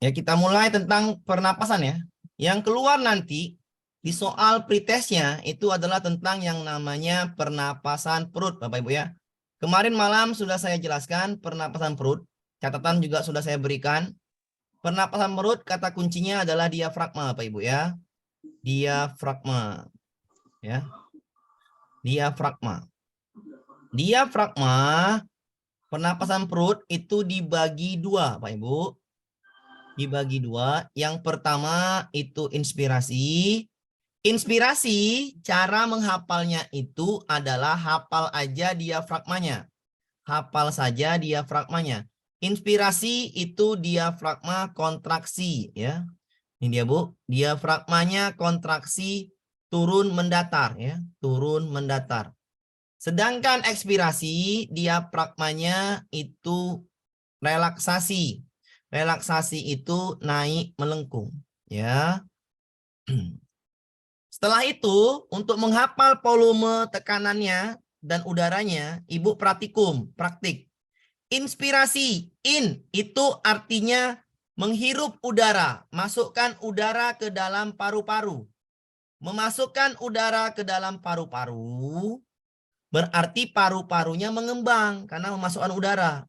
Ya, kita mulai tentang pernapasan ya. Yang keluar nanti di soal pretestnya itu adalah tentang yang namanya pernapasan perut, Bapak Ibu ya. Kemarin malam sudah saya jelaskan pernapasan perut. Catatan juga sudah saya berikan. Pernapasan perut kata kuncinya adalah diafragma, Bapak Ibu ya. Diafragma. Ya. Diafragma. Diafragma pernapasan perut itu dibagi dua, Pak Ibu. Dibagi dua. Yang pertama itu inspirasi. Inspirasi, cara menghafalnya itu adalah hafal aja diafragmanya. Hafal saja diafragmanya. Inspirasi itu diafragma kontraksi ya. Ini dia Bu, diafragmanya kontraksi turun mendatar ya, turun mendatar. Sedangkan ekspirasi diafragmanya itu relaksasi. Relaksasi itu naik melengkung ya. Setelah itu, untuk menghafal volume tekanannya dan udaranya, Ibu praktik. Inspirasi, in, itu artinya menghirup udara. Masukkan udara ke dalam paru-paru. Memasukkan udara ke dalam paru-paru, berarti paru-parunya mengembang karena memasukkan udara.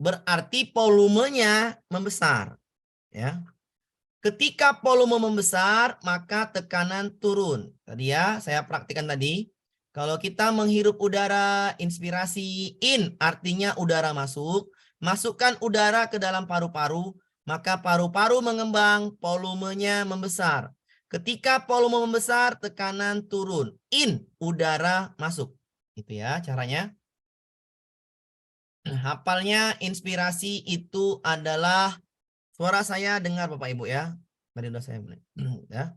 Berarti volumenya membesar. Ya. Ketika volume membesar, maka tekanan turun. Tadi ya, saya praktikkan tadi. Kalau kita menghirup udara, inspirasi, in, artinya udara masuk. Masukkan udara ke dalam paru-paru, maka paru-paru mengembang, volumenya membesar. Ketika volume membesar, tekanan turun. In, udara masuk. Itu ya caranya. Hafalnya inspirasi itu adalah suara saya dengar Bapak Ibu ya. Tadi udah saya mulai. Ya.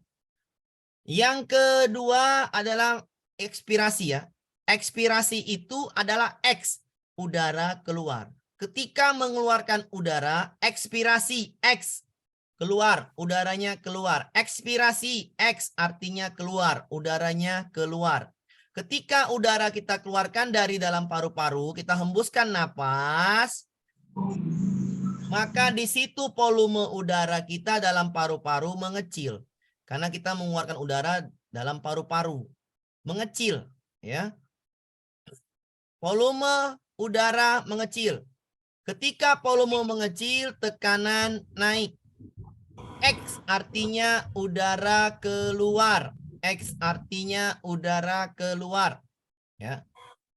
Yang kedua adalah ekspirasi ya. Ekspirasi itu adalah X, udara keluar. Ketika mengeluarkan udara, ekspirasi X, keluar, udaranya keluar. Ekspirasi X artinya keluar, udaranya keluar. Ketika udara kita keluarkan dari dalam paru-paru, kita hembuskan napas, maka di situ volume udara kita dalam paru-paru mengecil. Karena kita mengeluarkan udara dalam paru-paru. Mengecil. Ya. Volume udara mengecil. Ketika volume mengecil, tekanan naik. X artinya udara keluar. X artinya udara keluar. Ya.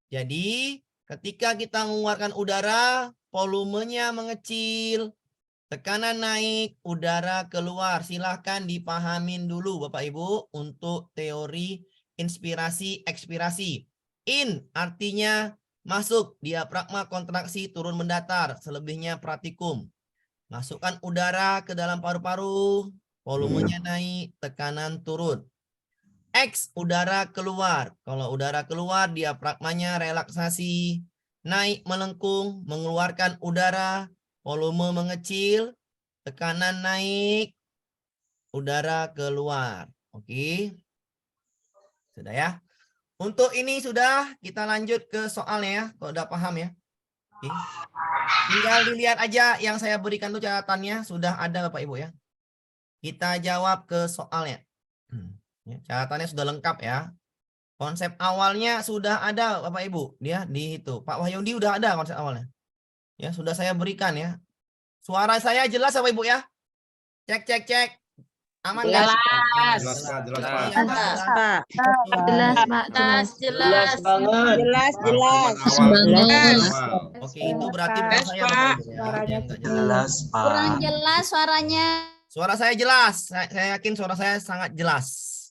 Jadi ketika kita mengeluarkan udara, volumenya mengecil. Tekanan naik, udara keluar. Silahkan dipahamin dulu Bapak Ibu untuk teori inspirasi, ekspirasi. In artinya masuk, diafragma kontraksi turun mendatar. Selebihnya praktikum. Masukkan udara ke dalam paru-paru, volumenya naik, tekanan turun. X, udara keluar. Kalau udara keluar, diafragmanya relaksasi. Naik melengkung, mengeluarkan udara, volume mengecil, tekanan naik, udara keluar. Oke. Sudah ya. Untuk ini sudah, kita lanjut ke soalnya ya. Kalau udah paham ya. Oke. Tinggal dilihat aja yang saya berikan tuh catatannya. Sudah ada Bapak Ibu ya. Kita jawab ke soalnya. Catatannya sudah lengkap ya. Konsep awalnya sudah ada Bapak Ibu. Dia di itu. Pak Wahyudi udah ada konsep awalnya. Ya, sudah saya berikan ya. Suara saya jelas Bapak Ibu ya? Cek cek cek. Aman Jelas. kan? Jelas Pak, jelas Iya, Pak. iya, Jelas, Pak. Jelas, Pak. Jelas, jelas. banget. Jelas, Awal jelas. awal. Oke, itu berarti bukan Jelas, saya Pak. Bapak Ibu ya. Yang nggak jelas. Kurang jelas suaranya. Suara saya jelas. Saya yakin suara saya sangat jelas.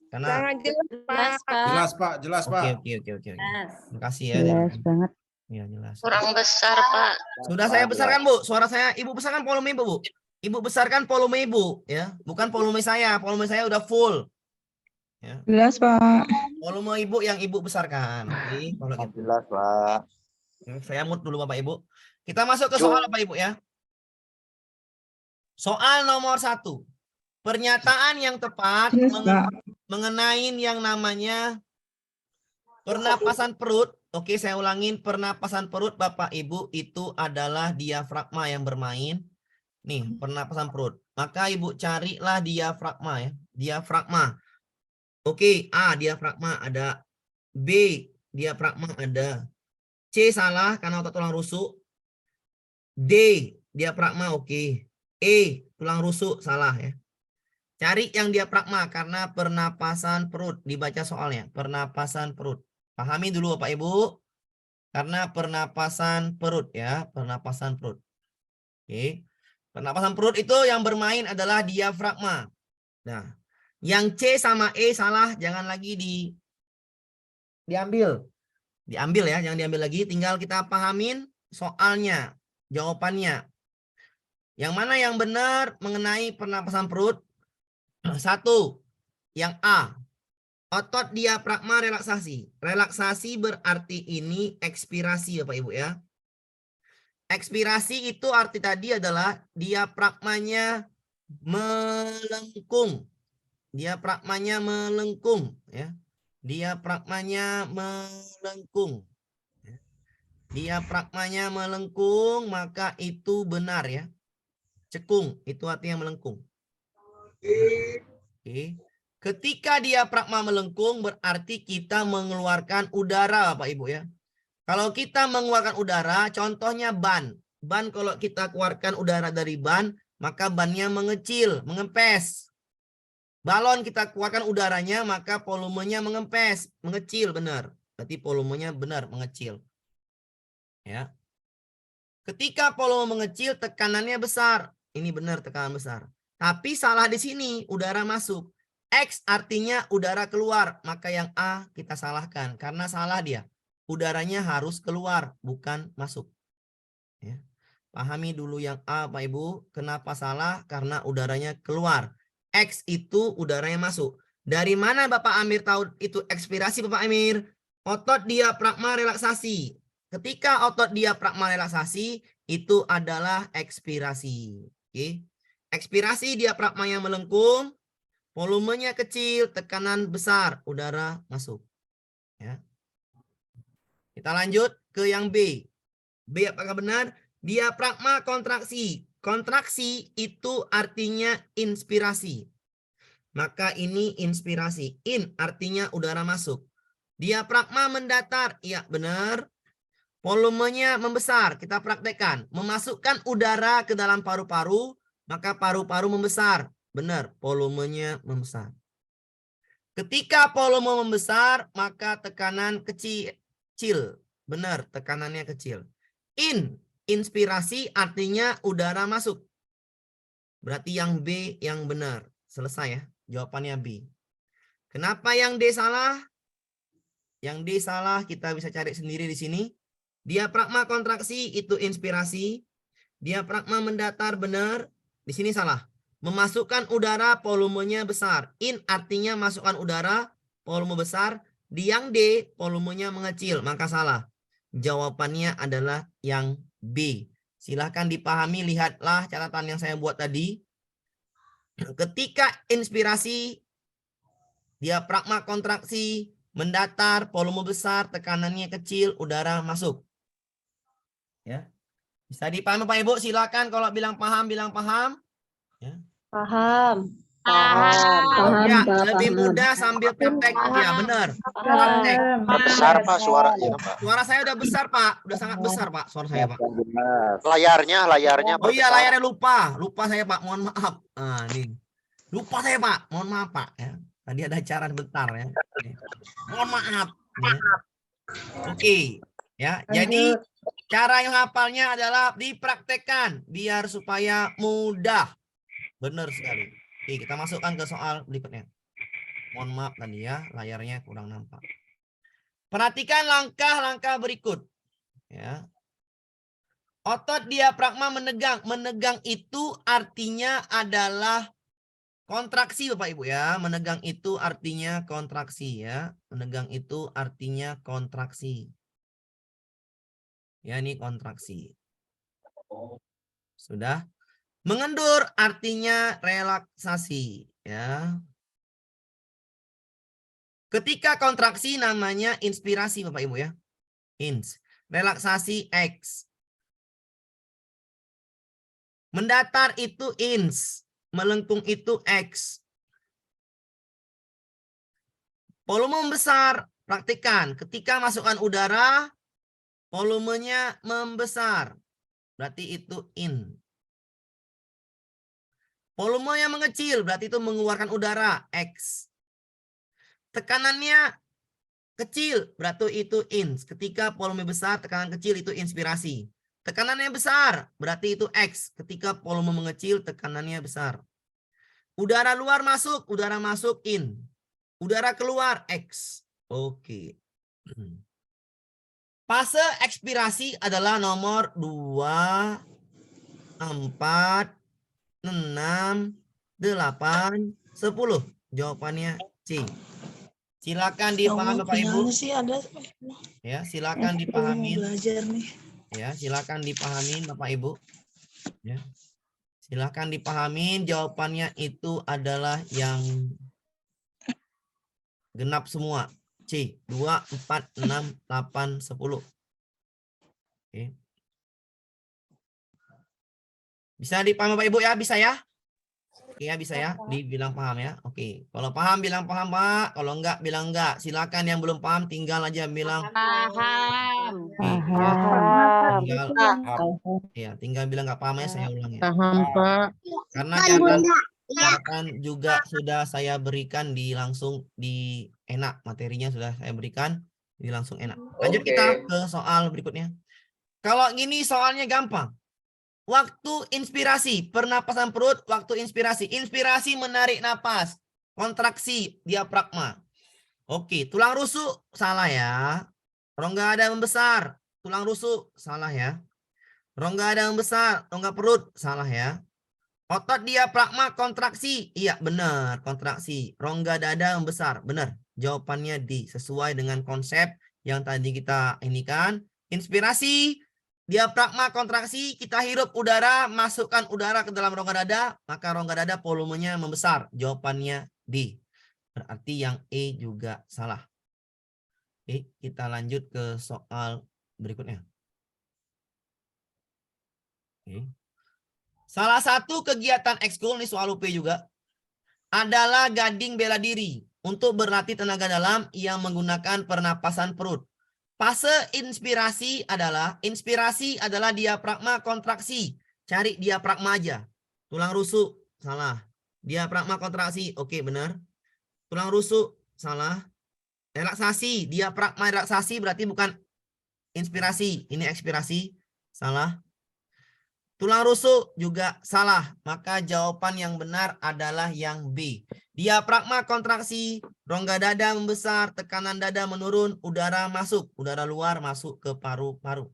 Karena Sangat jelas, Pak. Jelas Pak, jelas oke, Pak. oke, oke, oke. Terima kasih ya. Jelas banget. Ya, jelas. Kurang besar, Pak. Sudah saya besarkan, Bu. Suara saya, Ibu besarkan volume Ibu, Bu. Ibu besarkan volume Ibu, ya. Bukan volume saya. Volume saya udah full. Ya. Jelas, Pak. Volume Ibu yang Ibu besarkan. Oke, kalau gitu. Jelas, Pak. Saya mute dulu Bapak Ibu. Kita masuk ke soal Bapak Ibu ya. Soal nomor 1. Pernyataan yang tepat Jelas, Pak. mengenai yang namanya pernapasan perut. Oke, saya ulangin. Pernapasan perut Bapak Ibu itu adalah diafragma yang bermain. Nih, pernapasan perut. Maka Ibu carilah diafragma ya. Diafragma. Oke, A diafragma ada. B diafragma ada. C salah karena otot tulang rusuk. D diafragma oke. E tulang rusuk salah ya. Cari yang diafragma karena pernapasan perut. Dibaca soalnya. Pernapasan perut. Pahami dulu Bapak Ibu. Karena pernapasan perut ya. Pernapasan perut. Oke. Pernapasan perut itu yang bermain adalah diafragma. Nah, yang C sama E salah. Jangan lagi diambil. Diambil ya. Jangan diambil lagi. Tinggal kita pahamin soalnya. Jawabannya. Yang mana yang benar mengenai pernapasan perut? Satu, yang A, otot diafragma relaksasi. Relaksasi berarti ini ekspirasi Bapak Ibu ya. Ekspirasi itu arti tadi adalah diafragmanya melengkung. Diafragmanya melengkung ya. Diafragmanya melengkung. Diafragmanya melengkung maka itu benar ya. Cekung itu artinya melengkung. Oke. Ketika diafragma melengkung berarti kita mengeluarkan udara Bapak Ibu ya. Kalau kita mengeluarkan udara, contohnya ban. Ban kalau kita keluarkan udara dari ban, maka bannya mengecil, mengempes. Balon kita keluarkan udaranya, maka volumenya mengempes, mengecil benar. Berarti volumenya benar mengecil. Ya. Ketika volume mengecil, tekanannya besar. Ini benar tekanan besar. Tapi salah di sini, udara masuk. X artinya udara keluar. Maka yang A kita salahkan. Karena salah dia. Udaranya harus keluar, bukan masuk. Ya. Pahami dulu yang A, Pak Ibu. Kenapa salah? Karena udaranya keluar. X itu udaranya masuk. Dari mana Bapak Amir tahu itu ekspirasi Bapak Amir? Otot diafragma relaksasi. Ketika otot diafragma relaksasi, itu adalah ekspirasi. Oke. Ekspirasi diafragma yang melengkung, volumenya kecil, tekanan besar, udara masuk. Ya. Kita lanjut ke yang B. B apakah benar? Diafragma kontraksi. Kontraksi itu artinya inspirasi. Maka ini inspirasi. In artinya udara masuk. Diafragma mendatar. Iya benar. Volumenya membesar. Kita praktekkan. Memasukkan udara ke dalam paru-paru. Maka paru-paru membesar. Benar. Volumenya membesar. Ketika volume membesar. Maka tekanan kecil. Benar. Tekanannya kecil. In. Inspirasi artinya udara masuk. Berarti yang B yang benar. Selesai ya. Jawabannya B. Kenapa yang D salah? Yang D salah kita bisa cari sendiri di sini. Diafragma kontraksi itu inspirasi. Diafragma mendatar benar. Di sini salah. Memasukkan udara volumenya besar. In artinya masukkan udara volume besar. Di yang D volumenya mengecil. Maka salah. Jawabannya adalah yang B. Silahkan dipahami. Lihatlah catatan yang saya buat tadi. Ketika inspirasi, diafragma kontraksi, mendatar, volume besar, tekanannya kecil, udara masuk. Ya. Bisa dipahami Pak Ibu? Silakan kalau bilang paham, bilang paham. Ya. Paham. Ya, lebih mudah sambil praktek. Ya, benar. Praktek. Besar Pak suaranya Pak. Suara saya udah besar Pak. Udah sangat besar Pak suara saya Pak. Layarnya Oh iya, besar. layarnya lupa. Lupa saya Pak, mohon maaf. Nah, nih. Lupa saya Pak, mohon maaf Pak. Ya. Tadi ada acara bentar ya. Mohon maaf. Ya. Oke. Ya, jadi cara yang hafalnya adalah dipraktekkan biar supaya mudah. Benar sekali. Oke, kita masukkan ke soal berikutnya. Mohon maaf tadi ya, layarnya kurang nampak. Perhatikan langkah-langkah berikut. Ya. Otot diafragma menegang. Menegang itu artinya adalah kontraksi Bapak Ibu ya. Menegang itu artinya kontraksi ya. Menegang itu artinya kontraksi. Ya, ini kontraksi. Sudah. Mengendur artinya relaksasi ya. Ketika kontraksi namanya inspirasi Bapak Ibu ya. Ins. Relaksasi X. Mendatar itu ins. Melengkung itu X. Volume membesar. Praktikan. Ketika masukkan udara, volumenya membesar. Berarti itu in. Volume yang mengecil. Berarti itu mengeluarkan udara. X. Tekanannya kecil. Berarti itu ins. Ketika volume besar, tekanan kecil itu inspirasi. Tekanannya besar. Berarti itu X. Ketika volume mengecil, tekanannya besar. Udara luar masuk. Udara masuk in. Udara keluar X. Oke. Fase ekspirasi adalah nomor 2, 4, 6, 8, 10. Jawabannya C. Silakan dipahami Bapak Ibu. Sih ada. Ya, silakan dipahami. Belajar nih. Ya, silakan dipahami Bapak Ibu. Ya. Silakan dipahami, jawabannya itu adalah yang genap semua. C. 2, 4, 6, 8, 10. Oke. Bisa dipahami Bapak Ibu ya? Bisa ya? Oke ya, bisa ya? Dibilang paham ya? Oke. Kalau paham bilang paham Pak. Kalau enggak bilang enggak. Silakan yang belum paham tinggal aja bilang Paham. oke, ya. Tinggal, ya, tinggal bilang enggak paham ya, saya ulang ya. Paham, Pak. Karena catatan juga sudah saya berikan di langsung di enak. Materinya sudah saya berikan di langsung enak. Lanjut kita ke soal berikutnya. Kalau gini soalnya gampang. Waktu inspirasi, pernapasan perut, waktu inspirasi. Inspirasi menarik napas, kontraksi, diafragma. Oke, tulang rusuk salah ya. Rongga dada membesar, tulang rusuk salah ya. Rongga dada membesar, rongga perut salah ya. Otot diafragma kontraksi, iya benar, kontraksi. Rongga dada membesar, benar. Jawabannya D, sesuai dengan konsep yang tadi kita ini kan. Inspirasi, diafragma kontraksi, kita hirup udara, masukkan udara ke dalam rongga dada, maka rongga dada volumenya membesar. Jawabannya D. Berarti yang E juga salah. Oke, kita lanjut ke soal berikutnya. Oke. Salah satu kegiatan ekskul, ini soal UP juga, adalah gading bela diri untuk berlatih tenaga dalam yang menggunakan pernapasan perut. Fase inspirasi adalah diafragma kontraksi. Cari diafragma aja. Tulang rusuk, salah. Diafragma kontraksi, oke benar. Tulang rusuk, salah. Relaksasi, diafragma relaksasi berarti bukan inspirasi. Ini ekspirasi, salah. Tulang rusuk juga salah. Maka jawaban yang benar adalah yang B. Diafragma kontraksi, rongga dada membesar, tekanan dada menurun, udara masuk, udara luar masuk ke paru-paru.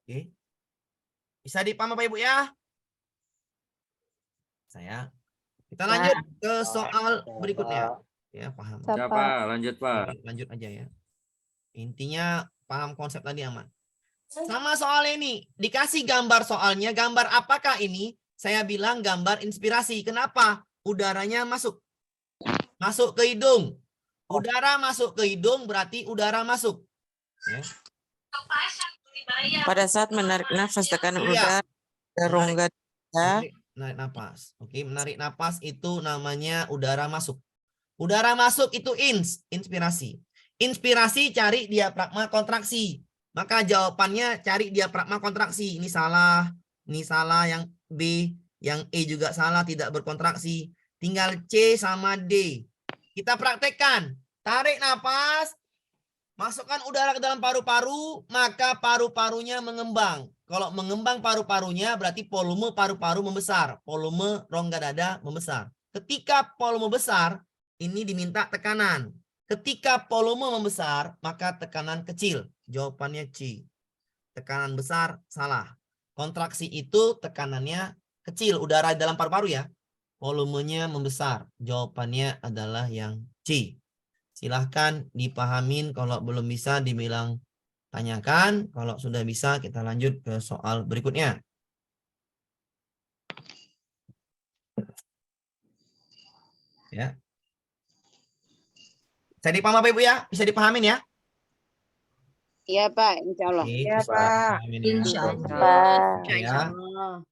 Oke. Bisa dipahami Bapak Ibu ya? Kita lanjut ke soal berikutnya. Ya, paham. Ya, Pak, lanjut, Pak. Oke, lanjut aja ya. Intinya paham konsep tadi aman. Sama soal ini, dikasih gambar soalnya, gambar apakah ini? Saya bilang gambar inspirasi. Kenapa? Udaranya masuk. Masuk ke hidung. Udara masuk ke hidung berarti udara masuk. Ya. Pada saat menarik nafas, tekanan Iya. udara ke rongga dada. Menarik napas. Oke, menarik napas itu namanya udara masuk. Udara masuk itu inspirasi. Inspirasi cari diafragma kontraksi. Maka jawabannya cari diafragma kontraksi. Ini salah yang B, yang E juga salah, tidak berkontraksi. Tinggal C sama D. Kita praktekkan. Tarik napas, masukkan udara ke dalam paru-paru, maka paru-parunya mengembang. Kalau mengembang paru-parunya berarti volume paru-paru membesar. Volume rongga dada membesar. Ketika volume besar, ini diminta tekanan. Ketika volume membesar, maka tekanan kecil. Jawabannya C. Tekanan besar salah. Kontraksi itu tekanannya kecil. Udara dalam paru-paru ya. Volumenya membesar. Jawabannya adalah yang C. Silahkan dipahamin. Kalau belum bisa dibilang tanyakan. Kalau sudah bisa kita lanjut ke soal berikutnya. Ya. Bisa dipahami Bapak Ibu ya? Bisa dipahamin ya? Iya Pak, insya Allah. Oke, Iya bisa Pak. pahamin ya. Insya Pak. Ya.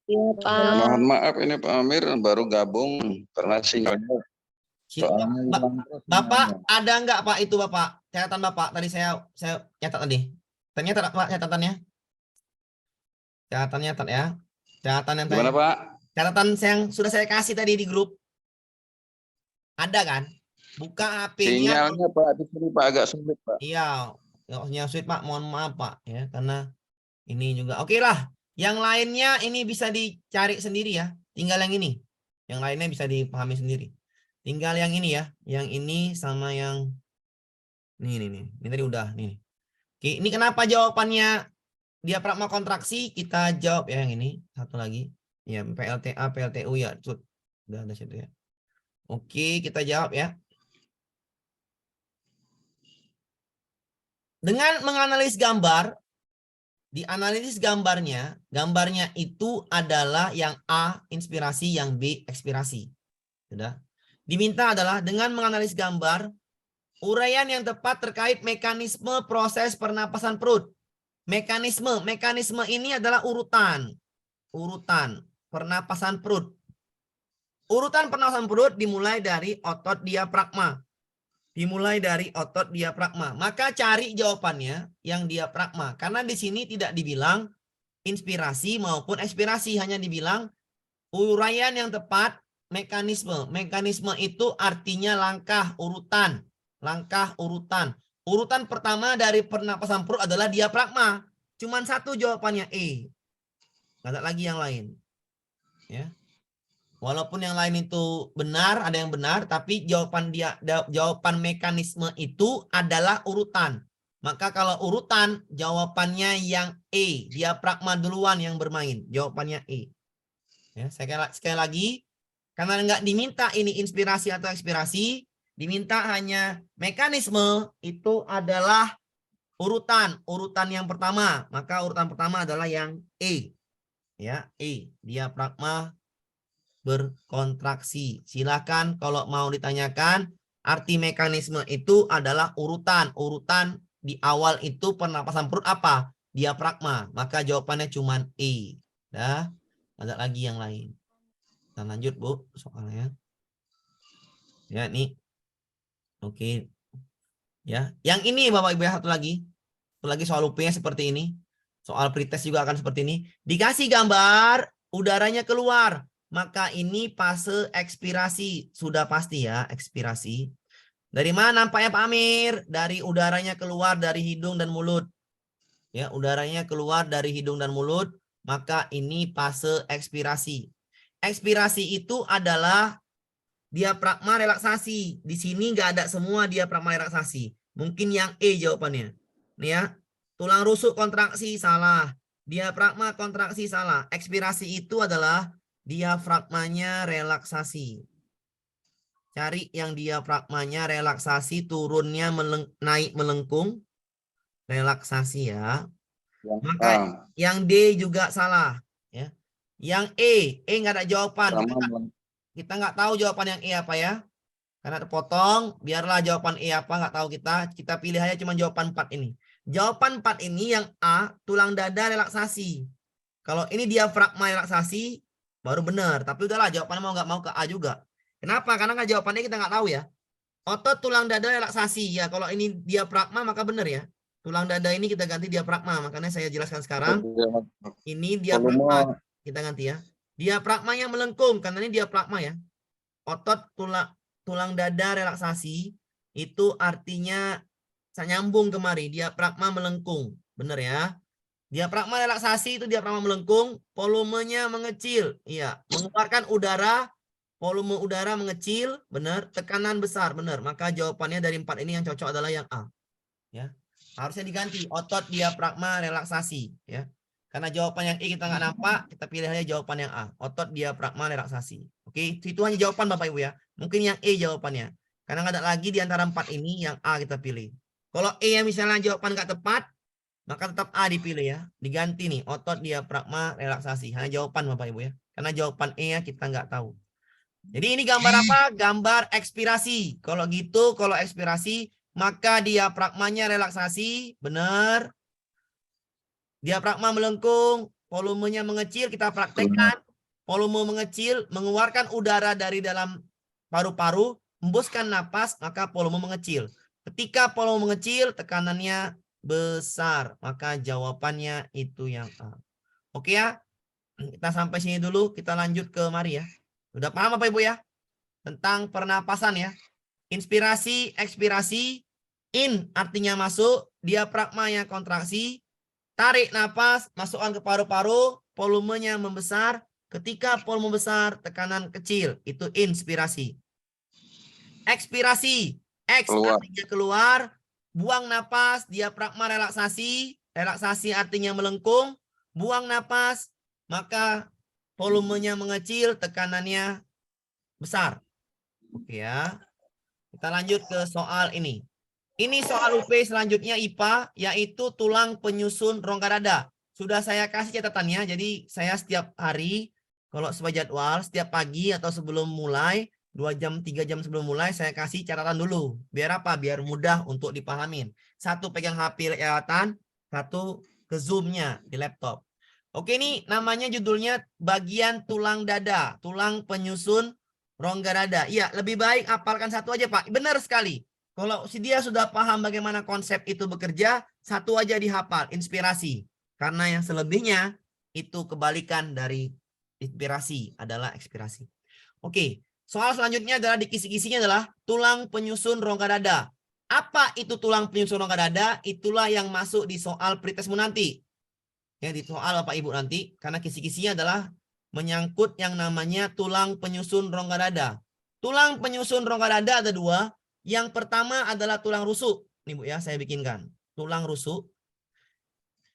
Iya Pak. Mohon maaf ini Pak Amir baru gabung karena sinyalnya soalnya hilang terus Bapak sinyalnya. ada nggak Pak itu Bapak? Catatan Bapak tadi saya catat tadi. Ternyata Pak catatannya. Catatannya catat ya. Catatan yang Gimana Pak? catatan yang sudah saya kasih tadi di grup. Ada kan? Buka HP-nya. Sinyalnya Pak di sini Pak agak sulit Pak. Iya, yang sulit Pak. Mohon maaf Pak ya karena ini juga. Oke lah. Yang lainnya ini bisa dicari sendiri ya. Tinggal yang ini. Yang lainnya bisa dipahami sendiri. Tinggal yang ini ya. Yang ini sama yang nih. Ini tadi udah nih. Oke, ini kenapa jawabannya diafragma kontraksi? Kita jawab ya yang ini. Satu lagi. Ya, PLTA, PLTU ya. Udah ada situ ya. Oke, kita jawab ya. Dengan menganalisis gambar, di analisis gambarnya itu adalah yang A inspirasi, yang B ekspirasi. Sudah. Diminta adalah dengan menganalisis gambar, uraian yang tepat terkait mekanisme proses pernapasan perut. Mekanisme ini adalah urutan pernapasan perut. Urutan pernapasan perut dimulai dari otot diafragma. Maka cari jawabannya yang diafragma. Karena di sini tidak dibilang inspirasi maupun ekspirasi. Hanya dibilang uraian yang tepat mekanisme. Mekanisme itu artinya langkah urutan. Urutan pertama dari pernapasan perut adalah diafragma. Cuman satu jawabannya E. Nggak ada lagi yang lain. Ya. Walaupun yang lain itu benar, ada yang benar, tapi jawaban mekanisme itu adalah urutan. Maka kalau urutan, jawabannya yang E. Diafragma duluan yang bermain. Jawabannya E. Ya, sekali lagi, karena nggak diminta ini inspirasi atau ekspirasi, diminta hanya mekanisme, itu adalah urutan yang pertama. Maka urutan pertama adalah yang E. Ya, E. Diafragma berkontraksi. Silakan kalau mau ditanyakan, arti mekanisme itu adalah urutan di awal itu pernapasan perut apa? Diafragma. Maka jawabannya cuma E. Dah, ada lagi yang lain. Kita lanjut Bu soalnya. Ya, nih. Oke. Ya, yang ini Bapak Ibu satu lagi. Satu lagi soal UP-nya seperti ini. Soal pretest juga akan seperti ini. Dikasih gambar, udaranya keluar. Maka ini fase ekspirasi. Sudah pasti ya, ekspirasi. Dari mana nampaknya Pak Amir? Dari udaranya keluar dari hidung dan mulut. Ya, udaranya keluar dari hidung dan mulut. Maka ini fase ekspirasi. Ekspirasi itu adalah diafragma relaksasi. Di sini nggak ada semua diafragma relaksasi. Mungkin yang E jawabannya. Nih ya, tulang rusuk kontraksi salah. Diafragma kontraksi salah. Ekspirasi itu adalah diafragmanya relaksasi. Cari yang diafragmanya relaksasi, turunnya naik melengkung. Relaksasi ya. Maka yang D juga salah. Ya. Yang E nggak ada jawaban. Kita nggak tahu jawaban yang E apa ya. Karena terpotong, biarlah jawaban E apa, nggak tahu kita. Kita pilih aja cuma jawaban 4 ini. Jawaban 4 ini yang A, tulang dada relaksasi. Kalau ini diafragma relaksasi, baru benar. Tapi udahlah jawabannya mau nggak mau ke A juga. Kenapa? Karena nggak jawabannya kita nggak tahu ya. Otot tulang dada relaksasi. Ya kalau ini diafragma maka benar ya. Tulang dada ini kita ganti diafragma. Makanya saya jelaskan sekarang. Ini diafragma. Kita ganti ya. Diafragma yang melengkung. Karena ini diafragma ya. Otot tulang dada relaksasi. Itu artinya saya nyambung kemari. Diafragma melengkung. Benar ya. Diafragma relaksasi itu diafragma melengkung, volumenya mengecil. Iya, mengeluarkan udara, volume udara mengecil, benar. Tekanan besar, benar. Maka jawabannya dari 4 ini yang cocok adalah yang A. Ya. Harusnya diganti otot diafragma relaksasi, ya. Karena jawaban yang E kita nggak nampak, kita pilih aja jawaban yang A, otot diafragma relaksasi. Oke, itu hanya jawaban Bapak Ibu ya. Mungkin yang E jawabannya. Karena nggak ada lagi di antara 4 ini yang A kita pilih. Kalau E yang misalnya jawaban nggak tepat, maka tetap A dipilih ya. Diganti nih, otot diafragma relaksasi. Hanya jawaban Bapak Ibu ya. Karena jawaban E ya kita nggak tahu. Jadi ini gambar apa? Gambar ekspirasi. Kalau gitu, kalau ekspirasi, maka diafragmanya relaksasi. Benar. Diafragma melengkung, volumenya mengecil, kita praktekkan. Volume mengecil, mengeluarkan udara dari dalam paru-paru, hembuskan napas, maka volume mengecil. Ketika volume mengecil, tekanannya besar. Maka jawabannya itu yang A. Oke ya, kita sampai sini dulu, kita lanjut ke mari ya. Udah paham Bapak Ibu ya? Tentang pernapasan ya. Inspirasi, ekspirasi, in artinya masuk, diafragma yang kontraksi, tarik napas, masukkan ke paru-paru, volumenya membesar. Ketika volume besar, tekanan kecil. Itu inspirasi. Ekspirasi. X Keluar. artinya keluar. Buang napas, diafragma relaksasi. Relaksasi artinya melengkung. Buang napas, maka volumenya mengecil, tekanannya besar. Oke ya. Kita lanjut ke soal ini. Ini soal UP selanjutnya IPA, yaitu tulang penyusun rongga dada. Sudah saya kasih catatannya, jadi saya setiap hari, kalau sesuai jadwal, setiap pagi atau sebelum mulai, 2 jam, 3 jam sebelum mulai, saya kasih catatan dulu. Biar apa? Biar mudah untuk dipahamin. Satu pegang HP catatan, satu ke Zoom-nya di laptop. Oke, ini namanya judulnya bagian tulang dada, tulang penyusun rongga dada. Iya, lebih baik hafalkan satu aja, Pak. Benar sekali. Kalau si dia sudah paham bagaimana konsep itu bekerja, satu aja dihafal, inspirasi. Karena yang selebihnya itu kebalikan dari inspirasi adalah ekspirasi. Oke, soal selanjutnya adalah di kisi-kisinya adalah tulang penyusun rongga dada. Apa itu tulang penyusun rongga dada? Itulah yang masuk di soal pretestmu nanti. Ya, di soal Bapak Ibu nanti, karena kisi-kisinya adalah menyangkut yang namanya tulang penyusun rongga dada. Tulang penyusun rongga dada ada 2. Yang pertama adalah tulang rusuk. Nih Bu ya, saya bikinkan. Tulang rusuk.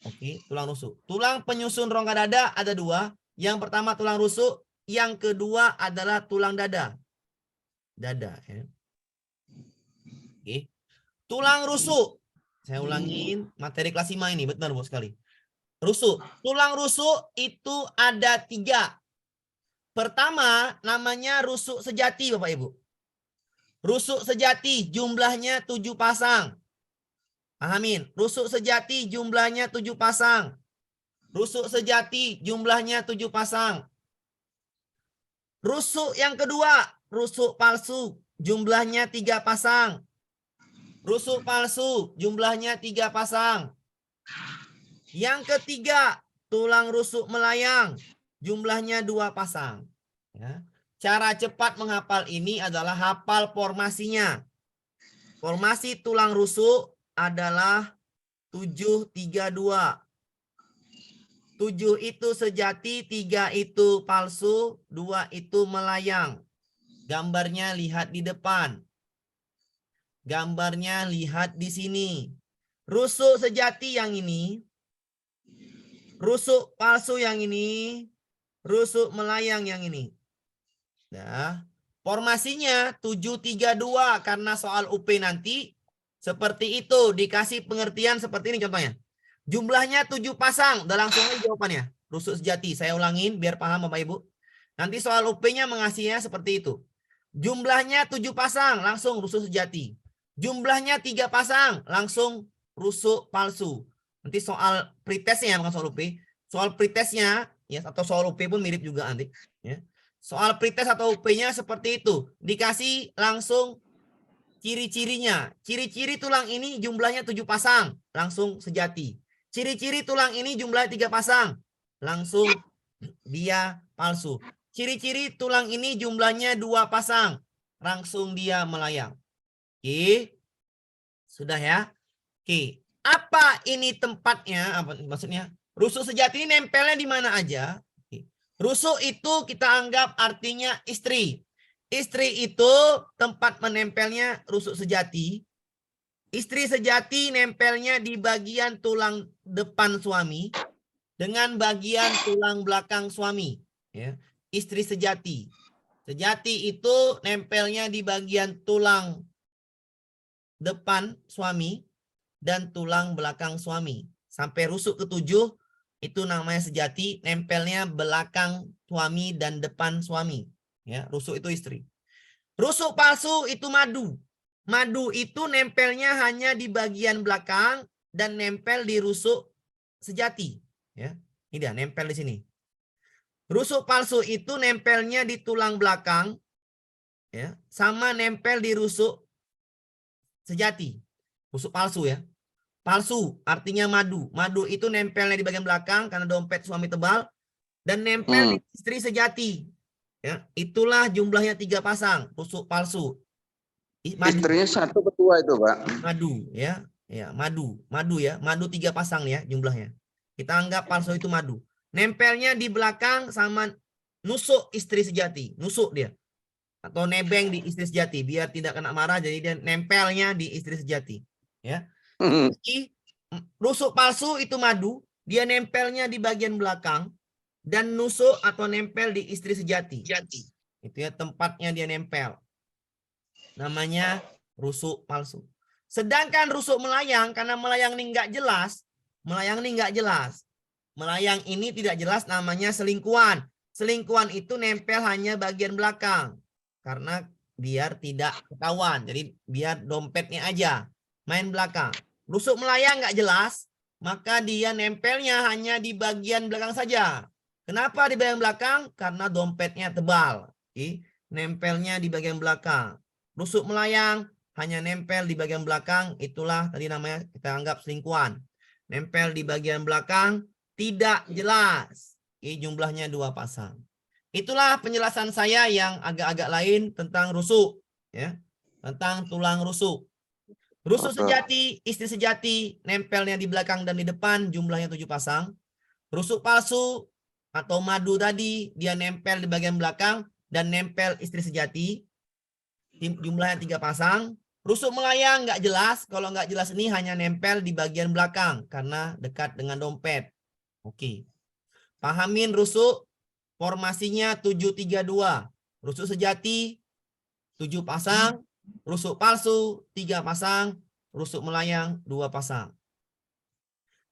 Oke, tulang rusuk. Tulang penyusun rongga dada ada 2. Yang pertama tulang rusuk, yang kedua adalah tulang dada. Dada ya. Oke. Tulang rusuk. Saya ulangin materi kelas 5 ini, benar Bu sekali. Rusuk. Tulang rusuk itu ada 3. Pertama namanya rusuk sejati Bapak Ibu. Rusuk sejati jumlahnya 7 pasang. Pahamin. Rusuk sejati jumlahnya 7 pasang. Rusuk sejati jumlahnya 7 pasang. Rusuk yang kedua, rusuk palsu jumlahnya 3 pasang. Rusuk palsu jumlahnya 3 pasang. Yang ketiga, tulang rusuk melayang jumlahnya 2 pasang. Ya. Cara cepat menghafal ini adalah hafal formasinya. Formasi tulang rusuk adalah 7-3-2. 7 itu sejati, 3 itu palsu, 2 itu melayang. Gambarnya lihat di depan. Gambarnya lihat di sini. Rusuk sejati yang ini. Rusuk palsu yang ini. Rusuk melayang yang ini. Nah, formasinya 7-3-2 karena soal UP nanti seperti itu. Dikasih pengertian seperti ini contohnya. Jumlahnya 7 pasang. Udah langsung aja jawabannya. Rusuk sejati. Saya ulangin biar paham Bapak Ibu. Nanti soal UP-nya mengasihnya seperti itu. Jumlahnya 7 pasang. Langsung rusuk sejati. Jumlahnya 3 pasang. Langsung rusuk palsu. Nanti soal pretestnya bukan soal UP. Soal pretestnya ya, atau soal UP pun mirip juga nanti. Ya. Soal pretest atau UP-nya seperti itu. Dikasih langsung ciri-cirinya. Ciri-ciri tulang ini jumlahnya 7 pasang. Langsung sejati. Ciri-ciri tulang ini jumlahnya 3 pasang. Langsung dia palsu. Ciri-ciri tulang ini jumlahnya 2 pasang. Langsung dia melayang. Oke. Sudah ya. Oke. Apa ini tempatnya? Apa maksudnya? Rusuk sejati ini nempelnya di mana aja? Oke. Rusuk itu kita anggap artinya istri. Istri itu tempat menempelnya rusuk sejati. Istri sejati nempelnya di bagian tulang depan suami dengan bagian tulang belakang suami. Ya. Istri sejati. Sejati itu nempelnya di bagian tulang depan suami dan tulang belakang suami. Sampai rusuk ke-7 itu namanya sejati, nempelnya belakang suami dan depan suami. Ya, rusuk itu istri. Rusuk palsu itu madu. Madu itu nempelnya hanya di bagian belakang dan nempel di rusuk sejati. Ya, ini dia nempel di sini. Rusuk palsu itu nempelnya di tulang belakang, ya, sama nempel di rusuk sejati. Rusuk palsu ya. Palsu artinya madu. Madu itu nempelnya di bagian belakang karena dompet suami tebal dan nempel di istri sejati. Ya, itulah jumlahnya 3 pasang rusuk palsu. Madu. Istrinya satu ketua itu, Pak. Madu ya. Ya, madu ya. Madu 3 pasang ya jumlahnya. Kita anggap palsu itu madu. Nempelnya di belakang sama nusuk istri sejati. Nusuk dia. Atau nebeng di istri sejati biar tidak kena marah, jadi dia nempelnya di istri sejati. Ya. Jadi, rusuk palsu itu madu, dia nempelnya di bagian belakang dan nusuk atau nempel di istri sejati. Itu ya tempatnya dia nempel. Namanya rusuk palsu. Sedangkan rusuk melayang, karena melayang ini nggak jelas, melayang ini tidak jelas, namanya selingkuhan. Selingkuhan itu nempel hanya bagian belakang karena biar tidak ketahuan. Jadi biar dompetnya aja main belakang. Rusuk melayang nggak jelas, maka dia nempelnya hanya di bagian belakang saja. Kenapa di bagian belakang? Karena dompetnya tebal. Oke. Nempelnya di bagian belakang. Rusuk melayang hanya nempel di bagian belakang, itulah tadi namanya kita anggap selingkuhan. Nempel di bagian belakang tidak jelas. Oke, jumlahnya 2 pasang. Itulah penjelasan saya yang agak-agak lain tentang rusuk, ya. Tentang tulang rusuk. Rusuk sejati, istri sejati, nempelnya di belakang dan di depan, jumlahnya 7 pasang. Rusuk palsu atau madu tadi, dia nempel di bagian belakang dan nempel istri sejati, jumlahnya 3 pasang. Rusuk melayang nggak jelas, kalau nggak jelas ini hanya nempel di bagian belakang karena dekat dengan dompet. Oke. Pahamin rusuk, formasinya 732. Rusuk sejati 7 pasang. Rusuk palsu 3 pasang, rusuk melayang 2 pasang.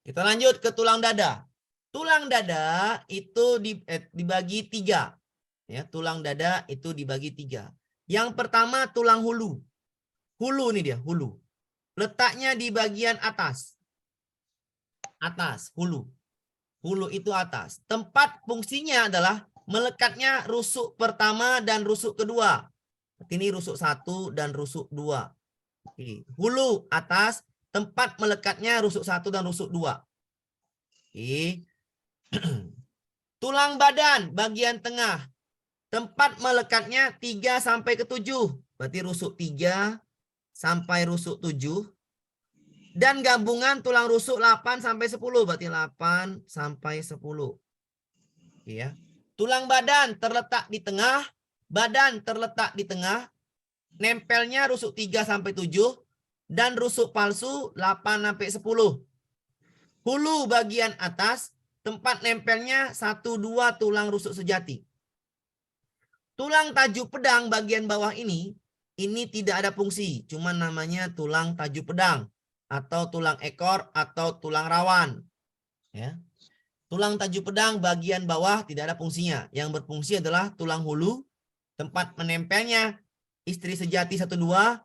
Kita lanjut ke tulang dada. Tulang dada itu dibagi 3. Ya, tulang dada itu dibagi 3. Yang pertama tulang hulu. Hulu ini dia, hulu. Letaknya di bagian atas. Atas, hulu. Hulu itu atas. Tempat fungsinya adalah melekatnya rusuk pertama dan rusuk kedua. Ini rusuk 1 dan rusuk 2. Oke. Hulu atas, tempat melekatnya rusuk 1 dan rusuk 2. Oke. Tulang badan bagian tengah, tempat melekatnya 3 sampai ke 7. Berarti rusuk 3 sampai rusuk 7. Dan gabungan tulang rusuk 8 sampai 10. Berarti 8 sampai 10. Oke ya. Tulang badan terletak di tengah. Badan terletak di tengah, nempelnya rusuk 3 sampai 7 dan rusuk palsu 8 sampai 10. Hulu bagian atas, tempat nempelnya 1 2 tulang rusuk sejati. Tulang tajuk pedang bagian bawah ini tidak ada fungsi, cuma namanya tulang tajuk pedang atau tulang ekor atau tulang rawan. Ya. Tulang tajuk pedang bagian bawah tidak ada fungsinya. Yang berfungsi adalah tulang hulu, tempat menempelnya istri sejati 1 2,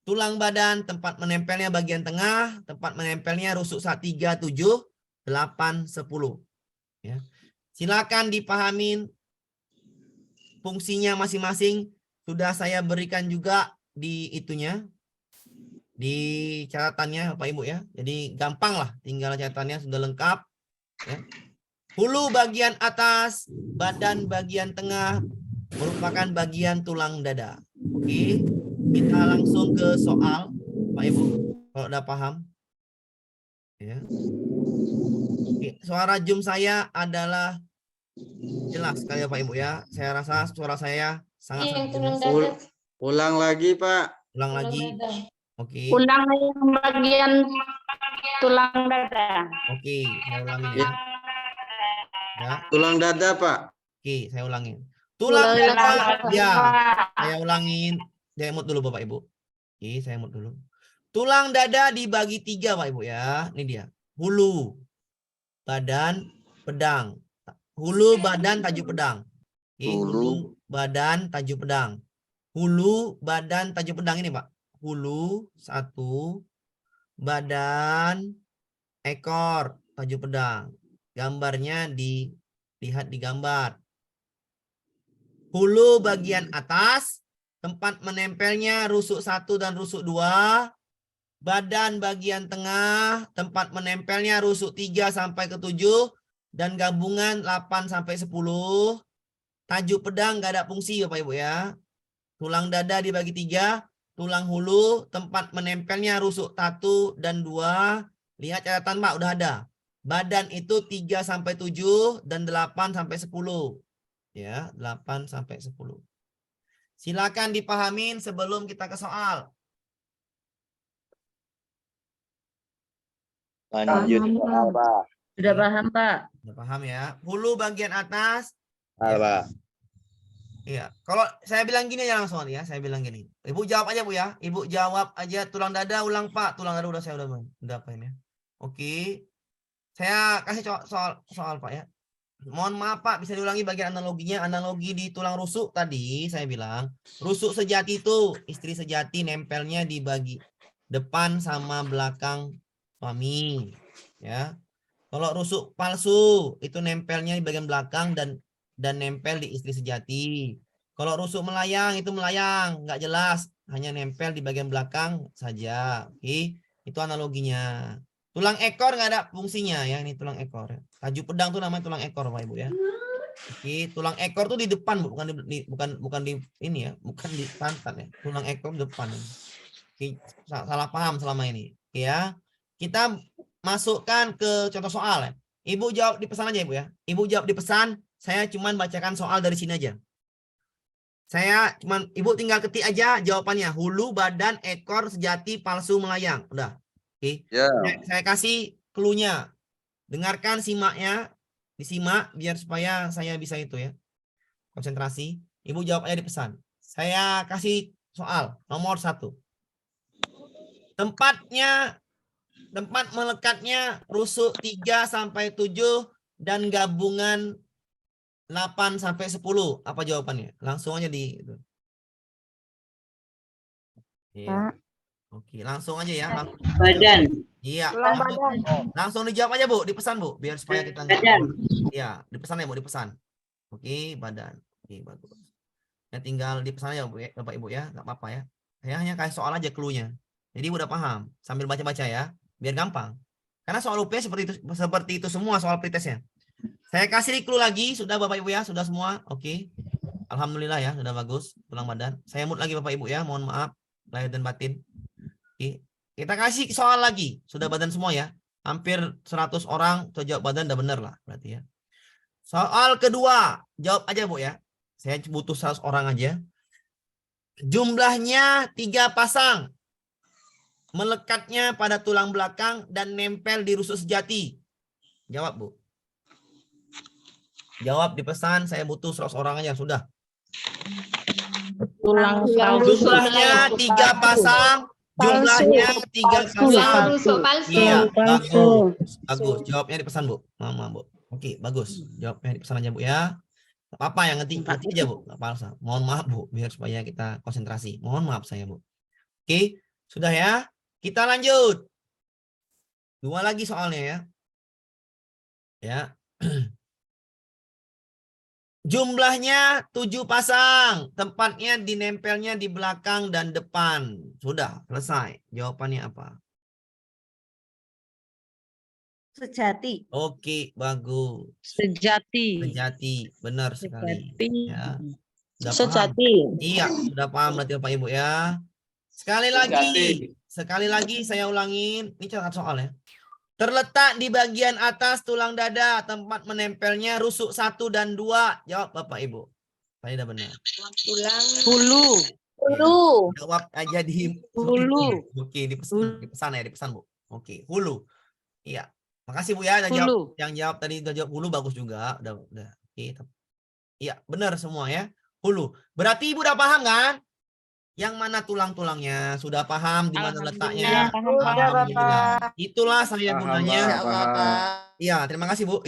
tulang badan tempat menempelnya bagian tengah, tempat menempelnya rusuk 3 7 8 10. Ya. Silakan dipahamin fungsinya masing-masing. Sudah saya berikan juga di itunya, di catatannya Bapak Ibu ya. Jadi gampang lah, tinggal catatannya sudah lengkap. Ya. Hulu bagian atas, badan bagian tengah, merupakan bagian tulang dada. Oke, kita langsung ke soal, Pak Ibu, kalau udah paham. Ya. Oke, suara zoom saya adalah jelas sekali ya Pak Ibu ya. Saya rasa suara saya sangat jelas. Ulang lagi Pak. Ulang lagi. Oke. Ulang yang bagian tulang dada. Oke, saya ulangin ya. Ya. Tulang dada Pak. Oke, saya ulangin. Tulang dada, ya, saya ulangin. Saya mute dulu Bapak Ibu. Oke, saya mute dulu. Tulang dada dibagi 3 Pak Ibu ya. Ini dia. Hulu, badan, pedang. Hulu, badan, tajuk pedang. Oke, hulu, badan, tajuk pedang. Hulu, badan, tajuk pedang ini Pak. Hulu, 1, badan, ekor, tajuk pedang. Gambarnya dilihat di gambar. Hulu bagian atas, tempat menempelnya rusuk 1 dan rusuk 2. Badan bagian tengah, tempat menempelnya rusuk 3 sampai ke 7 dan gabungan 8 sampai 10. Tajuk pedang nggak ada fungsi Bapak Ibu ya. Tulang dada dibagi 3, tulang hulu, tempat menempelnya rusuk 1 dan 2. Lihat catatan Pak, udah ada. Badan itu 3 sampai 7 dan 8 sampai 10. Ya, 8 sampai 10. Silakan dipahamin sebelum kita ke soal. Lanjut soal, Pak. Sudah paham, Pak? Udah paham ya? Hulu bagian atas. Soal, Pak. Iya, kalau saya bilang gini aja langsung ya, saya bilang gini. Ibu jawab aja Bu ya. Ibu jawab aja tulang dada ulang Pak. Tulang dada udah saya udah apa ini ya. Oke. Saya kasih soal Pak ya. Mohon maaf Pak, bisa diulangi bagian analoginya. Analogi di tulang rusuk tadi saya bilang, rusuk sejati itu istri sejati nempelnya di bagi depan sama belakang suami, ya. Kalau rusuk palsu itu nempelnya di bagian belakang dan nempel di istri sejati. Kalau rusuk melayang itu melayang, nggak jelas, hanya nempel di bagian belakang saja. Oke, itu analoginya. Tulang ekor nggak ada fungsinya ya, ini tulang ekor. Tajuk pedang tuh namanya tulang ekor Bapak Ibu ya. Oke, tulang ekor tuh di depan Bu, bukan di ini ya, bukan di pantat ya. Tulang ekor di depan. Oke, salah paham selama ini. Oke ya. Kita masukkan ke contoh soal ya. Ibu jawab di pesan aja Ibu ya. Ibu jawab di pesan, saya cuman bacakan soal dari sini aja. Ibu tinggal ketik aja jawabannya. Hulu, badan, ekor, sejati, palsu, melayang. Udah. Oke. Ya. Saya kasih clue-nya. Dengarkan, simaknya. Disimak biar supaya saya bisa itu ya. Konsentrasi. Ibu jawab aja di pesan. Saya kasih soal nomor 1. Tempat melekatnya rusuk 3 sampai 7 dan gabungan 8 sampai 10. Apa jawabannya? Langsung aja di itu. Iya. Oke, langsung aja ya. Badan. Iya. Tulang badan. Langsung dijawab aja Bu, dipesan Bu, biar supaya kita Badan. Iya, dipesan ya Bu, dipesan. Oke, badan. Oke, bagus. Ya tinggal dipesan aja Bu ya, Bapak Ibu ya, nggak apa-apa ya. Saya hanya kasih soal aja clue-nya. Jadi udah paham, sambil baca-baca ya, biar gampang. Karena soal UP seperti itu semua soal pretestnya. Saya kasih clue lagi, sudah Bapak Ibu ya, sudah semua. Oke. Alhamdulillah ya, sudah bagus tulang badan. Saya mute lagi Bapak Ibu ya, mohon maaf lahir dan batin. Oke. Kita kasih soal lagi, sudah badan semua ya. Hampir 100 orang tuh jawab badan udah bener lah berarti ya. Soal kedua, jawab aja Bu ya. Saya butuh 100 orang aja. Jumlahnya 3 pasang. Melekatnya pada tulang belakang dan nempel di rusuk sejati. Jawab Bu. Jawab di pesan, saya butuh 100 orang aja sudah. Tulang Jumlahnya 3 pasang. Jumlahnya 3 pasang. Rusuk palsu. Iya, bagus. Bagus. Jawabnya di pesan Bu. Mama Bu. Oke, bagus. Jawabnya di pesan aja Bu ya. Gak apa-apa yang ngerti aja Bu. Gak apa-apa. Mohon maaf Bu, biar supaya kita konsentrasi. Mohon maaf saya Bu. Oke, sudah ya. Kita lanjut. 2 lagi soalnya ya. Ya. Jumlahnya 7 pasang. Tempatnya dinempelnya di belakang dan depan. Sudah, selesai. Jawabannya apa? Sejati. Oke, bagus. Sejati. Sejati, benar sekali. Ya. Sudah paham? Sejati. Iya, sudah paham berarti Bapak Ibu ya. Sekali lagi saya ulangin. Ini catat soal ya. Terletak di bagian atas tulang dada, tempat menempelnya rusuk 1 dan 2. Jawab Bapak Ibu. Saya udah benar. Tulang. Hulu. Hulu. Jawab aja di Hulu. Oke, dipesan ya, dipesan Bu. Oke, hulu. Iya. Makasih Bu ya, yang jawab tadi udah jawab hulu bagus juga. Udah. Oke. Iya, benar semua ya. Hulu. Berarti Ibu udah paham kan? Yang mana tulang-tulangnya? Sudah paham di mana letaknya? Alhamdulillah. Itulah saya gunanya. Iya, terima kasih Bu.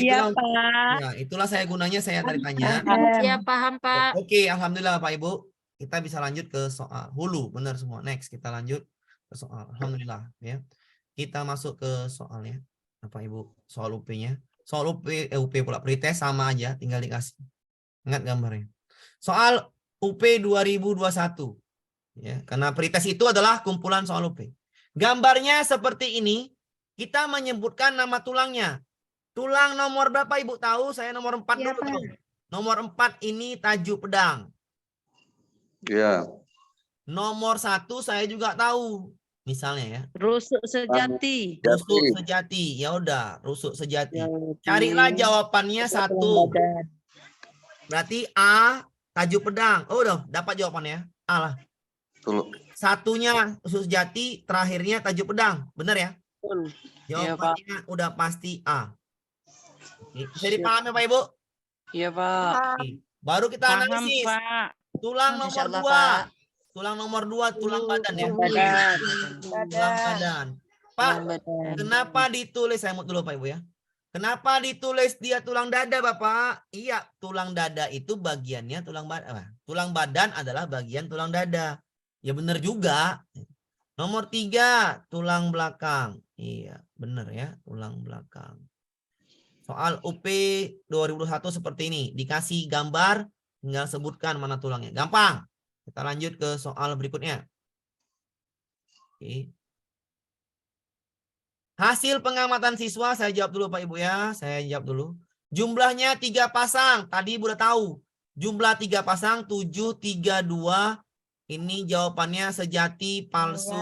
Itulah saya gunanya saya tadi tanya. Ya paham Pak. Oke, alhamdulillah Pak Ibu. Kita bisa lanjut ke soal hulu, benar semua. Next kita lanjut ke soal. Alhamdulillah ya. Kita masuk ke soalnya. Bapak Ibu, soal UP-nya. Soal UP pula pretest sama aja, tinggal dikasih. Ingat gambarnya. Soal UP 2021. Ya, karena pretest itu adalah kumpulan soal UP. Gambarnya seperti ini. Kita menyebutkan nama tulangnya. Tulang nomor berapa Ibu tahu? Saya nomor 4 Iya, dulu. Pak. Tahu. Nomor 4 ini tajuk pedang. Iya. Nomor 1 saya juga tahu. Misalnya ya. Rusuk sejati. Rusuk sejati. Ya udah, rusuk sejati. Jati. Carilah jawabannya 1. Badan. Berarti A tajuk pedang. Oh, udah dapat jawabannya. A lah. Tuh. Satunya rusuk sejati, terakhirnya tajuk pedang. Benar ya? Betul. Jawabannya udah pasti A. Oke, bisa dipahami Pak Ibu? Iya, Pak. Oke. Baru kita Paham, analisis. Pak. Tulang nomor Insyaallah, 2. Pak. Tulang nomor 2, tulang badan ya. Badan. Tulang badan. Pak, Badan. kenapa ditulis, saya mau dulu Pak Ibu ya. Kenapa ditulis dia tulang dada Bapak? Iya, tulang dada itu bagiannya tulang badan. Tulang badan adalah bagian tulang dada. Ya benar juga. Nomor 3, tulang belakang. Iya, benar ya, tulang belakang. Soal UP 2021 seperti ini. Dikasih gambar, tinggal sebutkan mana tulangnya. Gampang. Kita lanjut ke soal berikutnya. Oke. Hasil pengamatan siswa, saya jawab dulu Pak Ibu ya. Saya jawab dulu. Jumlahnya 3 pasang. Tadi Ibu udah tahu. Jumlah 3 pasang, 7, 3, 2. Ini jawabannya sejati, palsu,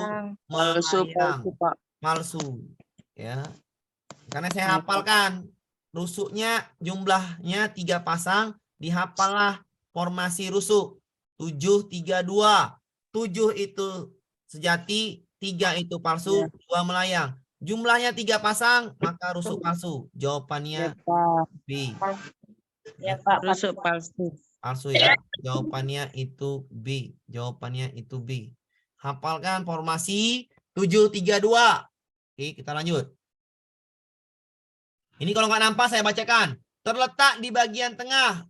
Palsu, melayang. palsu, Pak. Palsu. Ya. Karena saya hafalkan. Rusuknya jumlahnya 3 pasang. Dihafallah formasi rusuk. 7, 3, 2. 7 itu sejati, 3 itu palsu, 2 melayang. Jumlahnya 3 pasang, maka rusuk palsu. Jawabannya B. Ya, Pak. Rusuk palsu. Palsu ya. Jawabannya itu B. Jawabannya itu B. Hafalkan formasi 7, 3, 2. Oke, kita lanjut. Ini kalau nggak nampak saya bacakan. Terletak di bagian tengah.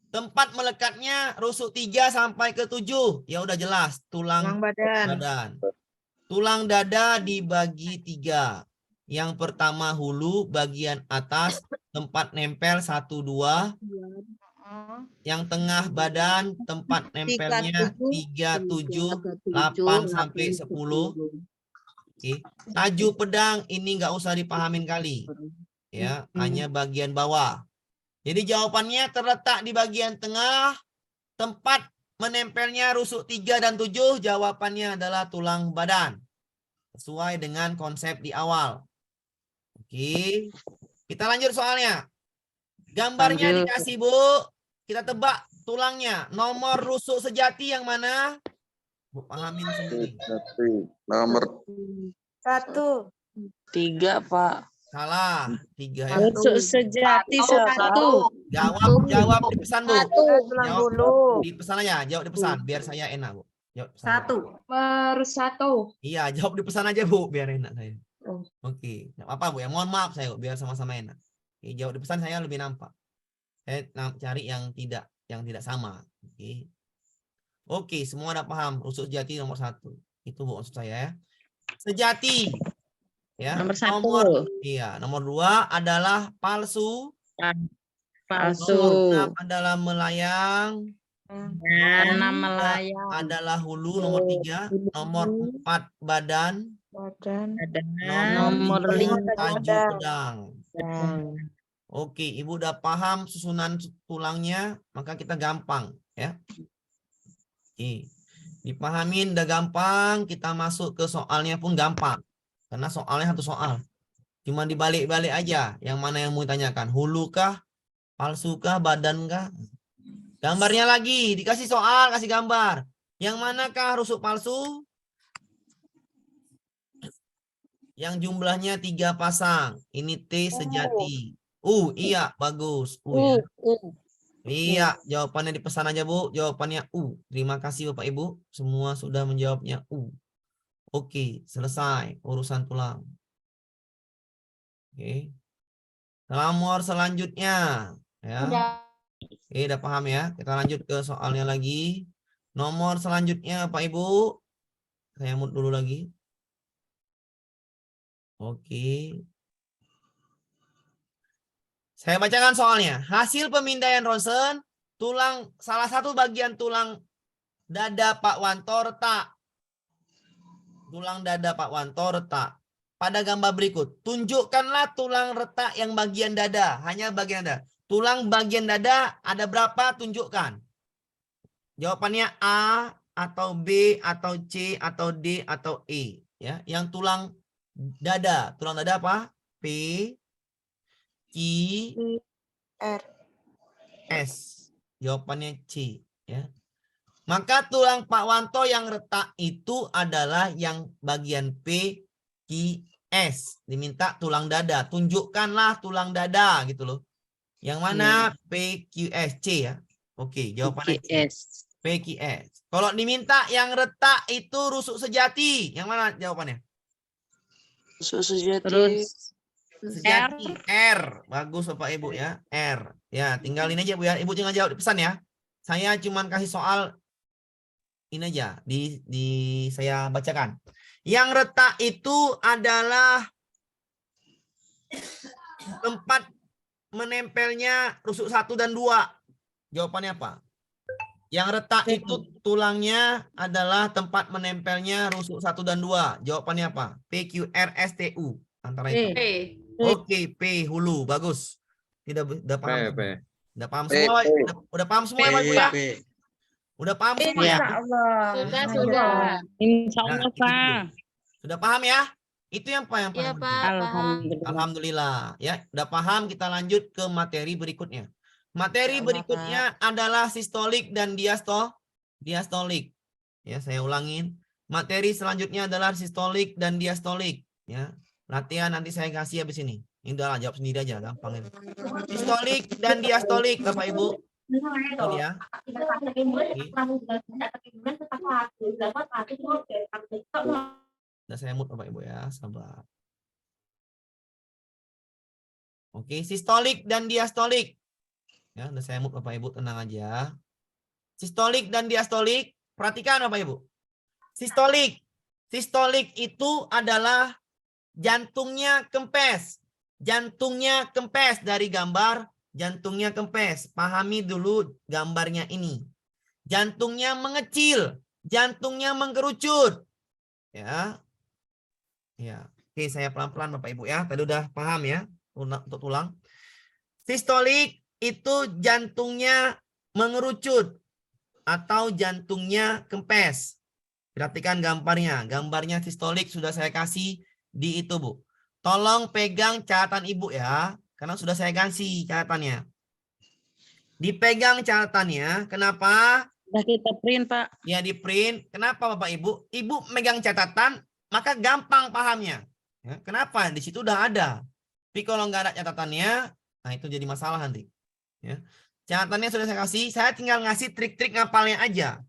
Tempat melekatnya rusuk 3 sampai ke 7. Ya udah jelas. Tulang badan. Tulang dada dibagi 3. Yang pertama hulu bagian atas. Tempat nempel 1, 2. Yang tengah badan tempat nempelnya 3, 7, 8 sampai 10. Oke. Tajuk pedang ini nggak usah dipahamin kali. Ya, hanya bagian bawah. Jadi jawabannya terletak di bagian tengah, tempat menempelnya rusuk 3 dan 7, jawabannya adalah tulang badan. Sesuai dengan konsep di awal. Oke. Kita lanjut soalnya. Gambarnya Lanjut. dikasih, Bu. Kita tebak tulangnya. Nomor rusuk sejati yang mana? Bu pahamin sendiri. Nomor 1. 3, Pak. Salah. 3 ya. Rusuk sejati 1. Jawab di pesan, Bu. Tulang Jawab dulu. di pesan aja. Jawab di pesan biar saya enak, Bu. Jawab di pesan. 1. Iya, jawab di pesan aja, Bu, biar enak saya. Oh. Oke. Nggak apa, Bu ya. Mohon maaf saya, Bu, biar sama-sama enak. Oke, jawab di pesan saya lebih nampak. Saya cari yang tidak sama. Oke. Oke, semua udah paham. Rusuk sejati nomor 1. Itu Bu maksud saya ya. Sejati. Ya. Nomor 1. Iya, nomor 2 adalah palsu. Palsu. Nomor 6 adalah melayang. Dan melayang. Adalah hulu nomor 3. Nomor 4 badan. Nomor 5 tajuk pedang. Oke, Ibu udah paham susunan tulangnya, maka kita gampang ya. Oke. Dipahamin udah gampang, kita masuk ke soalnya pun gampang. Karena soalnya satu soal. Cuma dibalik-balik aja. Yang mana yang mau ditanyakan? Hulu kah? Palsu kah? Badan kah? Gambarnya lagi. Dikasih soal, kasih gambar. Yang manakah rusuk palsu? Yang jumlahnya 3 pasang. Ini T sejati. Iya, bagus. Ya. Iya, jawabannya dipesan aja, Bu. Jawabannya U. Terima kasih Bapak Ibu. Semua sudah menjawabnya U. Oke, selesai urusan tulang. Oke. Nomor selanjutnya. Ya. Oke, udah paham ya. Kita lanjut ke soalnya lagi. Nomor selanjutnya Pak Ibu. Saya mute dulu lagi. Oke. Saya bacakan soalnya. Hasil pemindaian ronsen, salah satu bagian tulang dada Pak Wanto retak. Tulang dada Pak Wanto retak. Pada gambar berikut, tunjukkanlah tulang retak yang bagian dada. Hanya bagian dada. Tulang bagian dada ada berapa? Tunjukkan. Jawabannya A atau B atau C atau D atau E. Ya, yang tulang dada. Tulang dada apa? P, Q, R. S. Jawabannya C. Ya. Maka tulang Pak Wanto yang retak itu adalah yang bagian P, Q, S. Diminta tulang dada. Tunjukkanlah tulang dada gitu loh. Yang mana P, Q, S, C ya. Oke, jawabannya C. PS. P, Q, S. Kalau diminta yang retak itu rusuk sejati. Yang mana jawabannya? Terus Sejati. R. Bagus Bapak Ibu ya. R. Ya, tinggalin aja Bu ya. Ibu jangan jawab di pesan ya. Saya cuman kasih soal ini aja saya bacakan. Yang retak itu adalah tempat menempelnya rusuk 1 dan 2. Jawabannya apa? Yang retak itu tulangnya adalah tempat menempelnya rusuk 1 dan 2. Jawabannya apa? P, Q, R, S, T, U. Antara itu. Oke, P, hulu. Bagus. Udah paham. Udah paham semua. Udah paham semua ya, Pak Ibu ya? Udah paham semua ya? Sudah. Insya Nah, Allah, itu Pak. dulu. Sudah paham ya? Itu yang Iya, paling penting. Pak. Paham. Alhamdulillah. Alhamdulillah. Ya, udah paham, kita lanjut ke materi berikutnya. Materi berikutnya adalah sistolik dan diastolik. Ya, saya ulangin. Materi selanjutnya adalah sistolik dan diastolik. Ya, latihan nanti saya kasih habis ini. Ini udah jawab sendiri aja, gampang ini. Sistolik dan diastolik, Bapak Ibu. Ini ya. Udah saya mute Bapak Ibu ya, sabar. Oke, sistolik dan diastolik. Ya, udah saya mute Bapak Ibu, tenang aja. Sistolik dan diastolik, perhatikan Bapak Ibu. Sistolik. Sistolik itu adalah jantungnya kempes. Jantungnya kempes dari gambar, jantungnya kempes. Pahami dulu gambarnya ini. Jantungnya mengecil, jantungnya mengkerucut. Ya. Ya. Oke, saya pelan-pelan Bapak Ibu ya. Tadi udah paham ya untuk tulang. Sistolik itu jantungnya mengerucut atau jantungnya kempes. Perhatikan gambarnya. Gambarnya sistolik sudah saya kasih di itu, Bu. Tolong pegang catatan Ibu ya. Karena sudah saya kasih catatannya. Dipegang catatannya. Kenapa? Sudah kita print, Pak. Ya, di print. Kenapa Bapak Ibu? Ibu megang catatan, maka gampang pahamnya. Ya, kenapa? Di situ udah ada. Tapi kalau nggak ada catatannya, nah itu jadi masalah nanti. Ya. Catatannya sudah saya kasih. Saya tinggal ngasih trik-trik ngapalnya aja.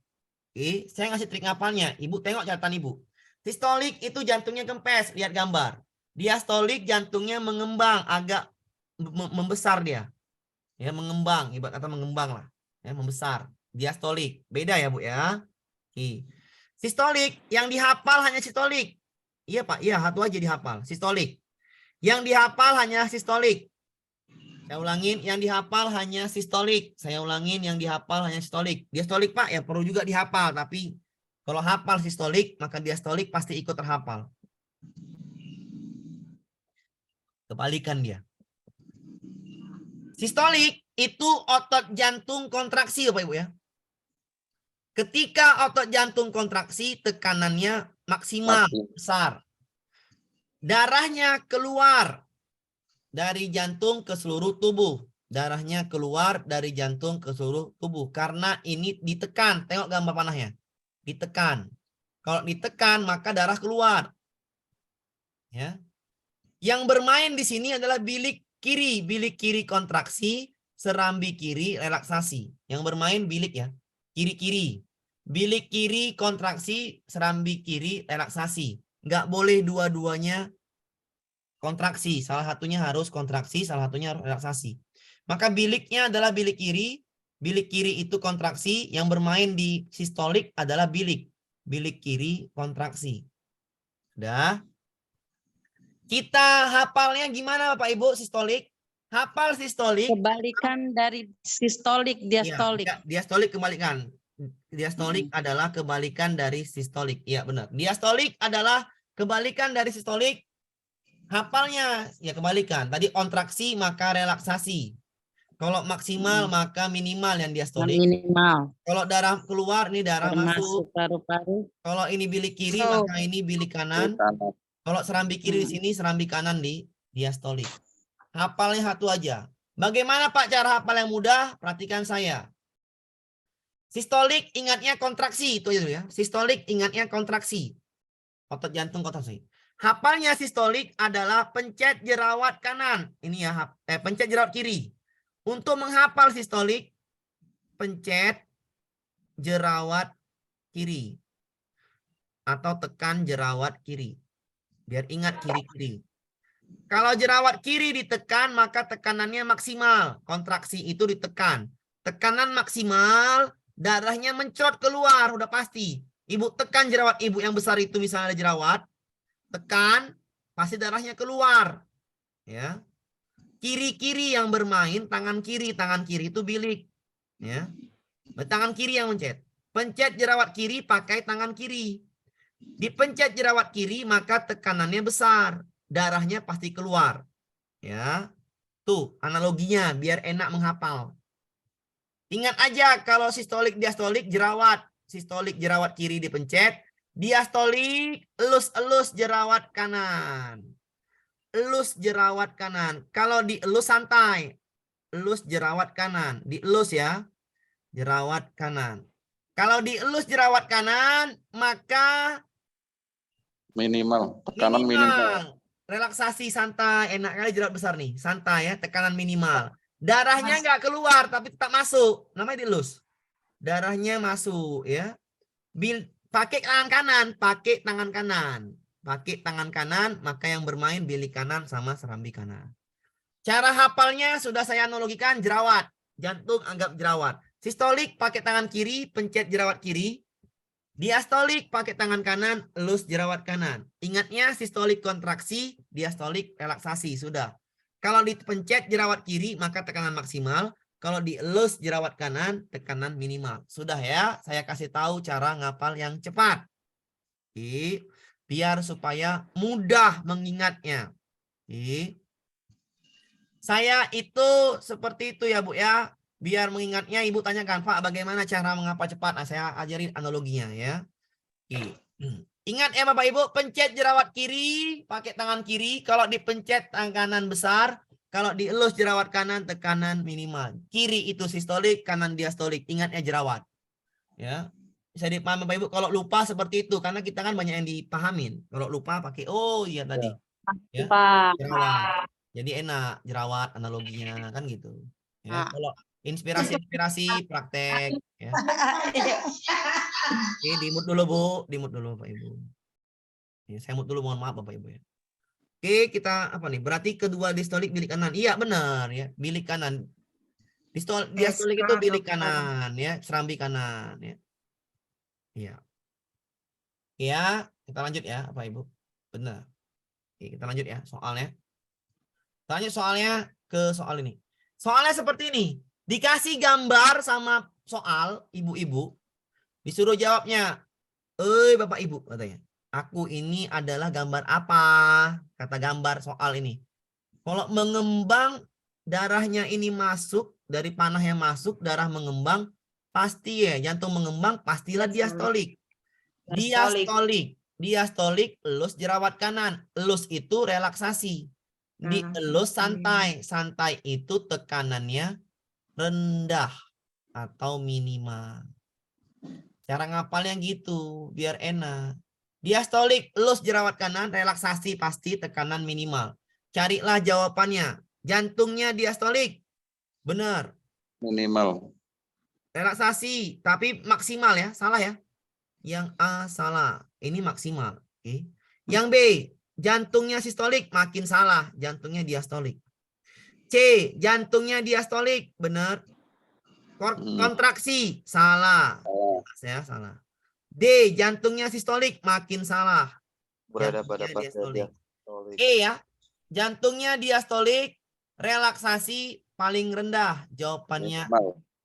Oke, saya ngasih trik ngapalnya. Ibu tengok catatan Ibu. Sistolik itu jantungnya kempes, lihat gambar. Diastolik jantungnya mengembang, agak membesar dia. Ya, mengembang, ibarat kata mengembang lah. Ya, membesar. Diastolik. Beda ya, Bu ya. Oke. Sistolik yang dihafal hanya sistolik. Iya, Pak. Iya, satu aja dihafal. Sistolik. Yang dihafal hanya sistolik. Saya ulangin, yang dihafal hanya sistolik. Saya ulangin, yang dihafal hanya sistolik. Diastolik, Pak, ya perlu juga dihafal. Tapi kalau hafal sistolik, maka diastolik pasti ikut terhafal. Kebalikan dia. Sistolik itu otot jantung kontraksi, Bapak Ibu ya. Ketika otot jantung kontraksi, tekanannya maksimal, besar. Darahnya keluar dari jantung ke seluruh tubuh. Darahnya keluar dari jantung ke seluruh tubuh. Karena ini ditekan. Tengok gambar panahnya. Ditekan. Kalau ditekan, maka darah keluar. Ya. Yang bermain di sini adalah bilik kiri. Bilik kiri kontraksi, serambi kiri relaksasi. Yang bermain bilik ya. Kiri-kiri. Bilik kiri kontraksi, serambi kiri relaksasi. Nggak boleh dua-duanya kontraksi. Salah satunya harus kontraksi, salah satunya harus relaksasi. Maka biliknya adalah bilik kiri. Bilik kiri itu kontraksi. Yang bermain di sistolik adalah bilik. Bilik kiri kontraksi. Udah. Kita hafalnya gimana Bapak Ibu sistolik? Hafal sistolik. Kebalikan dari sistolik, diastolik. Ya, diastolik kebalikan. Diastolik adalah kebalikan dari sistolik. Iya benar. Diastolik adalah kebalikan dari sistolik. Hafalnya ya kebalikan. Tadi kontraksi maka relaksasi. Kalau maksimal maka minimal yang diastolik. Minimal. Kalau darah keluar ini darah masuk. Termasuk paru-paru. Kalau ini bilik kiri maka ini bilik kanan. Kalau serambi kiri di sini, serambi kanan di diastolik. Hafalnya satu aja. Bagaimana Pak cara hafal yang mudah? Perhatikan saya. Sistolik ingatnya kontraksi itu ya. Sistolik ingatnya kontraksi. Otot jantung kontraksi. Hafalnya sistolik adalah pencet jerawat kanan. Ini ya, pencet jerawat kiri. Untuk menghafal sistolik, pencet jerawat kiri. Atau tekan jerawat kiri. Biar ingat kiri-kiri. Kalau jerawat kiri ditekan, maka tekanannya maksimal. Kontraksi itu ditekan. Tekanan maksimal, darahnya mencrot keluar, udah pasti. Ibu tekan jerawat ibu yang besar itu, misalnya ada jerawat, tekan, pasti darahnya keluar. Ya. Kiri-kiri yang bermain, tangan kiri itu bilik. Ya. Tangan kiri yang mencet. Pencet jerawat kiri pakai tangan kiri. Dipencet jerawat kiri maka tekanannya besar, darahnya pasti keluar. Ya. Tuh analoginya biar enak menghafal. Ingat aja kalau sistolik diastolik jerawat. Sistolik jerawat kiri dipencet, diastolik elus-elus jerawat kanan. Elus jerawat kanan. Kalau dielus santai. Elus jerawat kanan, dielus ya. Jerawat kanan. Kalau dielus jerawat kanan, maka Minimal. Tekanan minimal. Relaksasi santai, enak kali jerawat besar nih. Santai ya, tekanan minimal. Darahnya nggak keluar tapi tetap masuk. Namanya dielus. Darahnya masuk ya. Pakai tangan kanan, pakai tangan kanan. Pakai tangan kanan, maka yang bermain bilik kanan sama serambi kanan. Cara hafalnya sudah saya analogikan jerawat. Jantung anggap jerawat. Sistolik pakai tangan kiri, pencet jerawat kiri. Diastolik pakai tangan kanan, elus jerawat kanan. Ingatnya sistolik kontraksi, diastolik relaksasi. Sudah. Kalau dipencet jerawat kiri, maka tekanan maksimal. Kalau dielus jerawat kanan, tekanan minimal. Sudah ya, saya kasih tahu cara ngapal yang cepat. Oke. Biar supaya mudah mengingatnya. Oke. Saya itu seperti itu ya Bu ya. Biar mengingatnya Ibu tanyakan, Pak bagaimana cara mengapa cepat? Nah, saya ajarin analoginya ya. Oke. Ingat ya Bapak Ibu, pencet jerawat kiri pakai tangan kiri. Kalau dipencet tangan kanan besar. Kalau dielus jerawat kanan tekanan minimal. Kiri itu sistolik, kanan diastolik. Ingatnya jerawat. Ya. Bisa dipahami Bapak Ibu. Kalau lupa seperti itu. Karena kita kan banyak yang dipahamin. Kalau lupa pakai, oh iya tadi. Ya. Jerawat. Jadi enak jerawat analoginya kan gitu. Ya. Kalau inspirasi praktek ya. Oke, dimut dulu Bu, dimut dulu Bapak Ibu. Ya, saya mut dulu, mohon maaf Bapak Ibu ya. Oke, kita apa nih? Berarti kedua diastolik bilik kanan. Iya benar ya, bilik kanan. Diastolik itu bilik kanan ya, serambi kanan ya. Iya. Ya, kita lanjut ya Bapak Ibu. Benar. Oke, kita lanjut ya soalnya. Tanya soalnya ke soal ini. Soalnya seperti ini. Dikasih gambar sama soal ibu-ibu. Disuruh jawabnya. Bapak Ibu katanya. Aku ini adalah gambar apa? Kata gambar soal ini. Kalau mengembang darahnya ini masuk. Dari panah yang masuk darah mengembang. Pasti ya jantung mengembang pastilah diastolik. Diastolik elus jerawat kanan. Elus itu relaksasi. Dielus santai. Santai itu tekanannya rendah atau minimal. Cara ngapalnya gitu biar enak. Diastolik elus jerawat kanan, relaksasi pasti tekanan minimal. Carilah jawabannya. Jantungnya diastolik. Benar. Minimal. Relaksasi tapi maksimal ya, salah ya. Yang A salah. Ini maksimal. Oke. Yang B jantungnya sistolik, makin salah. Jantungnya diastolik. C, jantungnya diastolik, benar. Kontraksi, salah. Saya salah. D, jantungnya sistolik, makin salah. Berada pada fase diastolik. E ya. Jantungnya diastolik, relaksasi paling rendah. Jawabannya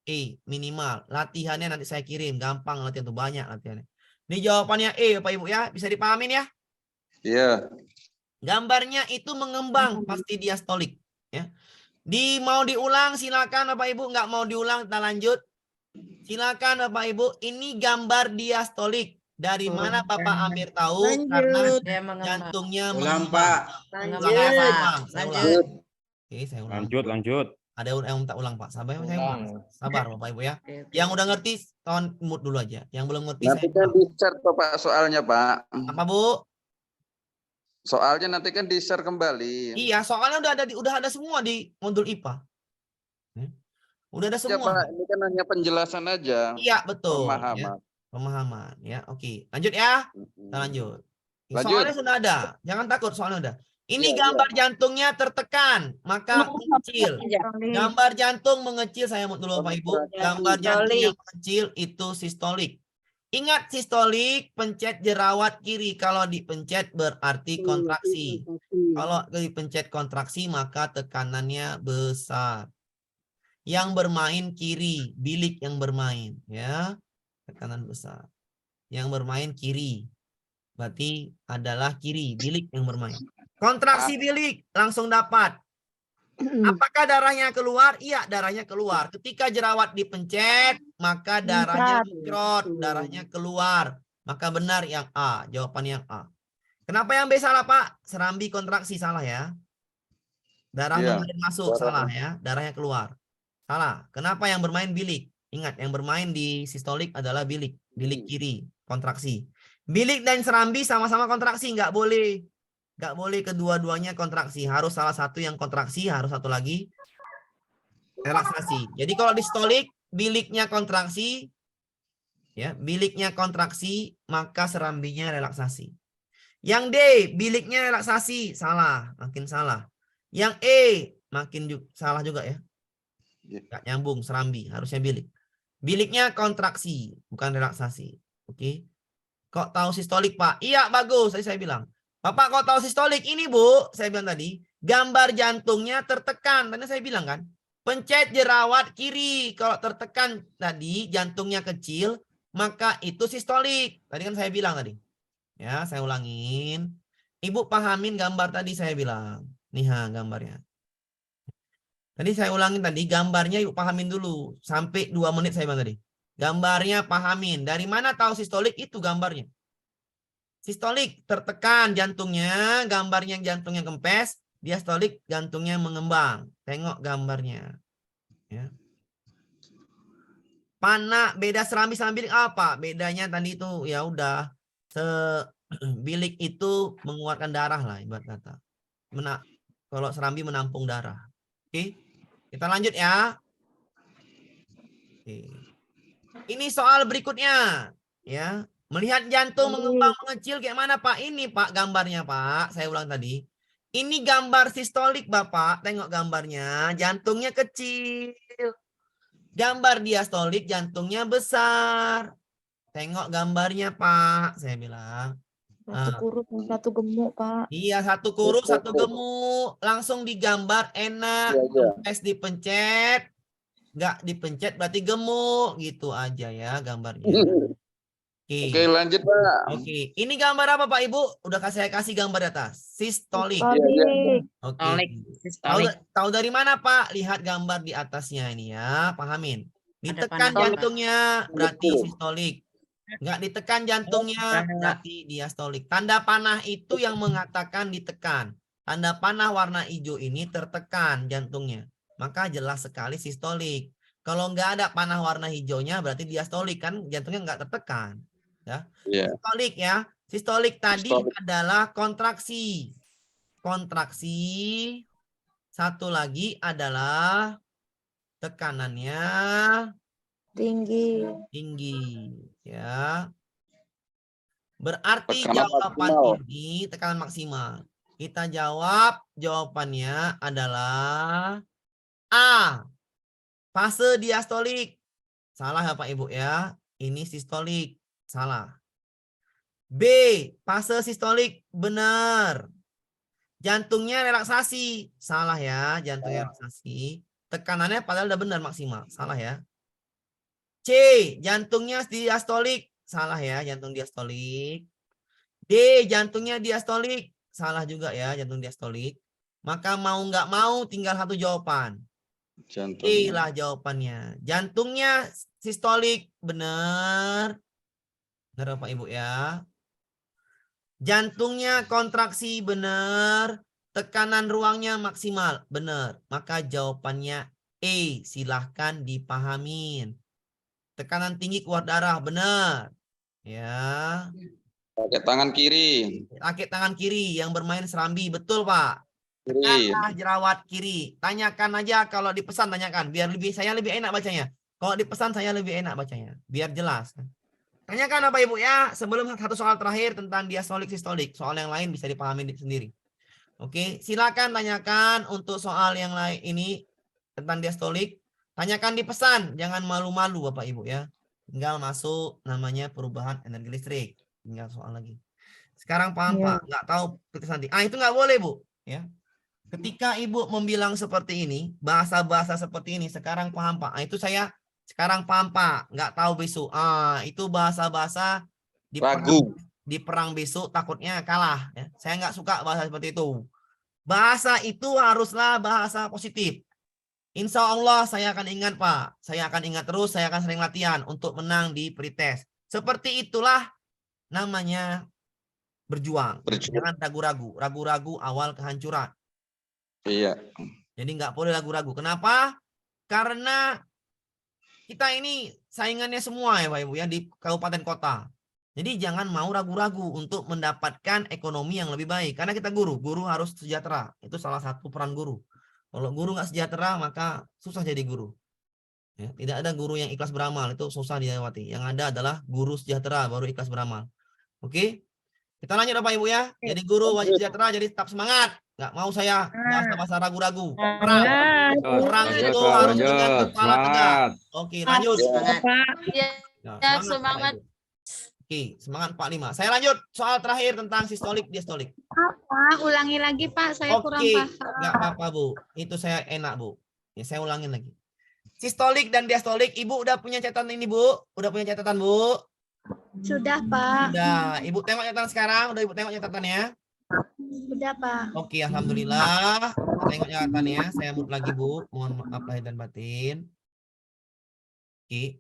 E, minimal. Latihannya nanti saya kirim, gampang latihan tuh, banyak latihannya. Ini jawabannya E, Bapak Ibu ya, bisa dipahamin ya? Iya. Gambarnya itu mengembang, pasti diastolik ya. Mau diulang silakan Bapak Ibu, nggak mau diulang kita lanjut. Silakan Bapak Ibu, ini gambar diastolik. Dari mana Bapak Amir tahu? Karena Dia mengembang. jantungnya Ulang, mengembang. Pak. Saya ulang. Lanjut. Oke, saya ulang. Lanjut. Ada yang minta ulang Pak. Sabar, saya ulang. Sabar Bapak Ibu ya. Oke. Yang udah ngerti, tahun mood dulu aja. Yang belum ngerti Nanti saya kan ulang. di-share Pak soalnya, Pak. Apa Bu? Soalnya nanti kan di-share kembali. Iya, soalnya udah ada semua di modul IPA. Udah ada Ya, semua. Pak, ini kan hanya penjelasan aja. Iya, betul. Ya. Pemahaman. Pemahaman ya. Oke, lanjut ya. Kita lanjut. Lanjut. Soalnya sudah ada. Jangan takut, soalnya udah. Ini Iya, gambar jantungnya tertekan, maka mengecil. Gambar jantung mengecil, saya mau dulu Bapak Ibu. Gambar jantung yang mengecil itu sistolik. Ingat sistolik, pencet jerawat kiri. Kalau dipencet berarti kontraksi. Kalau dipencet kontraksi maka tekanannya besar. Yang bermain kiri, bilik yang bermain ya. Tekanan besar. Yang bermain kiri. Berarti adalah kiri, bilik yang bermain. Kontraksi bilik langsung dapat. Apakah darahnya keluar? Iya, darahnya keluar. Ketika jerawat dipencet, maka darahnya mencrot, darahnya keluar. Maka benar yang A, jawaban yang A. Kenapa yang B salah, Pak? Serambi kontraksi salah ya. Darah mengalir masuk salah ya, darahnya keluar. Salah. Kenapa yang bermain bilik? Ingat, yang bermain di sistolik adalah bilik. Bilik kiri, kontraksi. Bilik dan serambi sama-sama kontraksi. Nggak boleh. Nggak boleh kedua-duanya kontraksi. Harus salah satu yang kontraksi, harus satu lagi relaksasi. Jadi kalau di sistolik, biliknya kontraksi, ya, biliknya kontraksi, maka serambinya relaksasi. Yang D, biliknya relaksasi. Salah, makin salah. Yang E, makin salah juga ya. Nggak nyambung, serambi. Harusnya bilik. Biliknya kontraksi, bukan relaksasi. Oke. Kok tahu sistolik, Pak? Iya, bagus. Tadi saya bilang. Bapak kok tahu sistolik? Ini, Bu. Saya bilang tadi. Gambar jantungnya tertekan. Tadi saya bilang kan. Pencet jerawat kiri. Kalau tertekan tadi, jantungnya kecil, maka itu sistolik. Tadi kan saya bilang tadi. Ya, saya ulangin. Ibu pahamin gambar tadi saya bilang. Nih, gambarnya. Tadi saya ulangin tadi, gambarnya yuk pahamin dulu. Sampai 2 menit saya bilang tadi. Gambarnya pahamin. Dari mana tahu sistolik? Itu gambarnya. Sistolik tertekan jantungnya, gambarnya jantungnya kempes. Diastolik jantungnya mengembang. Tengok gambarnya. Ya. Panah, beda serambi sama bilik apa? Bedanya tadi itu ya udah. Bilik itu mengeluarkan darah lah ibarat kata. Kalau serambi menampung darah. Oke. Kita lanjut ya. Oke. Ini soal berikutnya. Ya. Melihat jantung mengembang mengecil kayak mana Pak? Ini Pak gambarnya Pak. Saya ulang tadi. Ini gambar sistolik Bapak. Tengok gambarnya. Jantungnya kecil. Gambar diastolik jantungnya besar. Tengok gambarnya Pak. Saya bilang. Satu kurus, satu gemuk, Pak. Iya, satu kurus, satu gemuk. Langsung digambar, enak. Es dipencet. Nggak dipencet berarti gemuk. Gitu aja ya gambarnya. Oke, lanjut Pak. Oke, ini gambar apa Pak Ibu? Udah saya kasih gambar di atas. Sistolik. Oke. Tahu dari mana Pak? Lihat gambar di atasnya ini ya. Pahamin. Ditekan jantungnya berarti sistolik. Nggak ditekan jantungnya berarti diastolik. Tanda panah itu yang mengatakan ditekan. Tanda panah warna hijau ini tertekan jantungnya. Maka jelas sekali sistolik. Kalau nggak ada panah warna hijaunya berarti diastolik kan jantungnya nggak tertekan. Ya. Sistolik ya. Sistolik tadi adalah kontraksi. Kontraksi. Satu lagi adalah tekanannya tinggi. Tinggi. Ya. Berarti Tekanan jawaban maksimal. ini tekanan maksimal. Kita jawab jawabannya adalah A. Fase diastolik. Salah ya Pak Ibu ya. Ini sistolik. Salah. B. Fase sistolik. Benar. Jantungnya relaksasi. Salah ya, jantungnya relaksasi. Tekanannya padahal udah benar maksimal. Salah ya. C, jantungnya diastolik. Salah ya, jantung diastolik. D, jantungnya diastolik. Salah juga ya, jantung diastolik. Maka mau nggak mau tinggal satu jawaban. Jantung. D lah jawabannya. Jantungnya sistolik. Benar. Benar Bapak Ibu ya. Jantungnya kontraksi. Benar. Tekanan ruangnya maksimal. Benar. Maka jawabannya E. Silahkan dipahamin. Tekanan tinggi keluar darah. Benar. Ya. Pakai tangan kiri. Pakai tangan kiri yang bermain serambi. Betul Pak. Kiri. Tekanlah jerawat kiri. Tanyakan aja kalau dipesan, tanyakan. Biar saya lebih enak bacanya. Kalau dipesan saya lebih enak bacanya. Biar jelas. Tanyakan Bapak Ibu ya. Sebelum satu soal terakhir tentang diastolik sistolik. Soal yang lain bisa dipahami sendiri. Oke. Silakan tanyakan untuk soal yang lain ini tentang diastolik. Tanyakan di pesan. Jangan malu-malu Bapak Ibu ya. Tinggal masuk namanya perubahan energi listrik. Tinggal soal lagi. Sekarang paham Pak. Nggak tahu nanti. Itu nggak boleh Bu. Ya. Ketika Ibu membilang seperti ini, bahasa-bahasa seperti ini, sekarang paham Pak. Itu saya sekarang paham Pak. Nggak tahu besok. Itu bahasa-bahasa di perang besok takutnya kalah. Ya. Saya nggak suka bahasa seperti itu. Bahasa itu haruslah bahasa positif. Insya Allah saya akan ingat Pak. Saya akan ingat terus, saya akan sering latihan untuk menang di pretest. Seperti itulah namanya berjuang. Jangan ragu-ragu. Ragu-ragu awal kehancuran. Iya. Jadi nggak boleh ragu-ragu. Kenapa? Karena kita ini saingannya semua ya Pak Ibu ya di kabupaten kota. Jadi jangan mau ragu-ragu untuk mendapatkan ekonomi yang lebih baik. Karena kita guru harus sejahtera. Itu salah satu peran guru. Kalau guru nggak sejahtera maka susah jadi guru. Ya, tidak ada guru yang ikhlas beramal, itu susah dilewati. Yang ada adalah guru sejahtera baru ikhlas beramal. Oke? Kita lanjut Bapak Ibu ya. Jadi guru wajib sejahtera, jadi tetap semangat. Nggak mau saya bahasa ragu-ragu. Perang itu harus dengan kepala tegak. Oke, lanjut. Ya, semangat. Oke, semangat 45. Saya lanjut soal terakhir tentang sistolik diastolik. Pak, ulangi lagi Pak, saya kurang Oke, paham. nggak apa-apa Bu. Itu saya enak Bu. Ya, saya ulangin lagi. Sistolik dan diastolik, Ibu udah punya catatan ini Bu? Udah punya catatan Bu? Sudah Pak. Udah. Ibu tengok catatan sekarang. Udah Ibu tengok catatannya? Sudah Pak. Oke, alhamdulillah. Tengok catatannya. Saya mute lagi Bu. Mohon maaf lahir dan batin. Oke.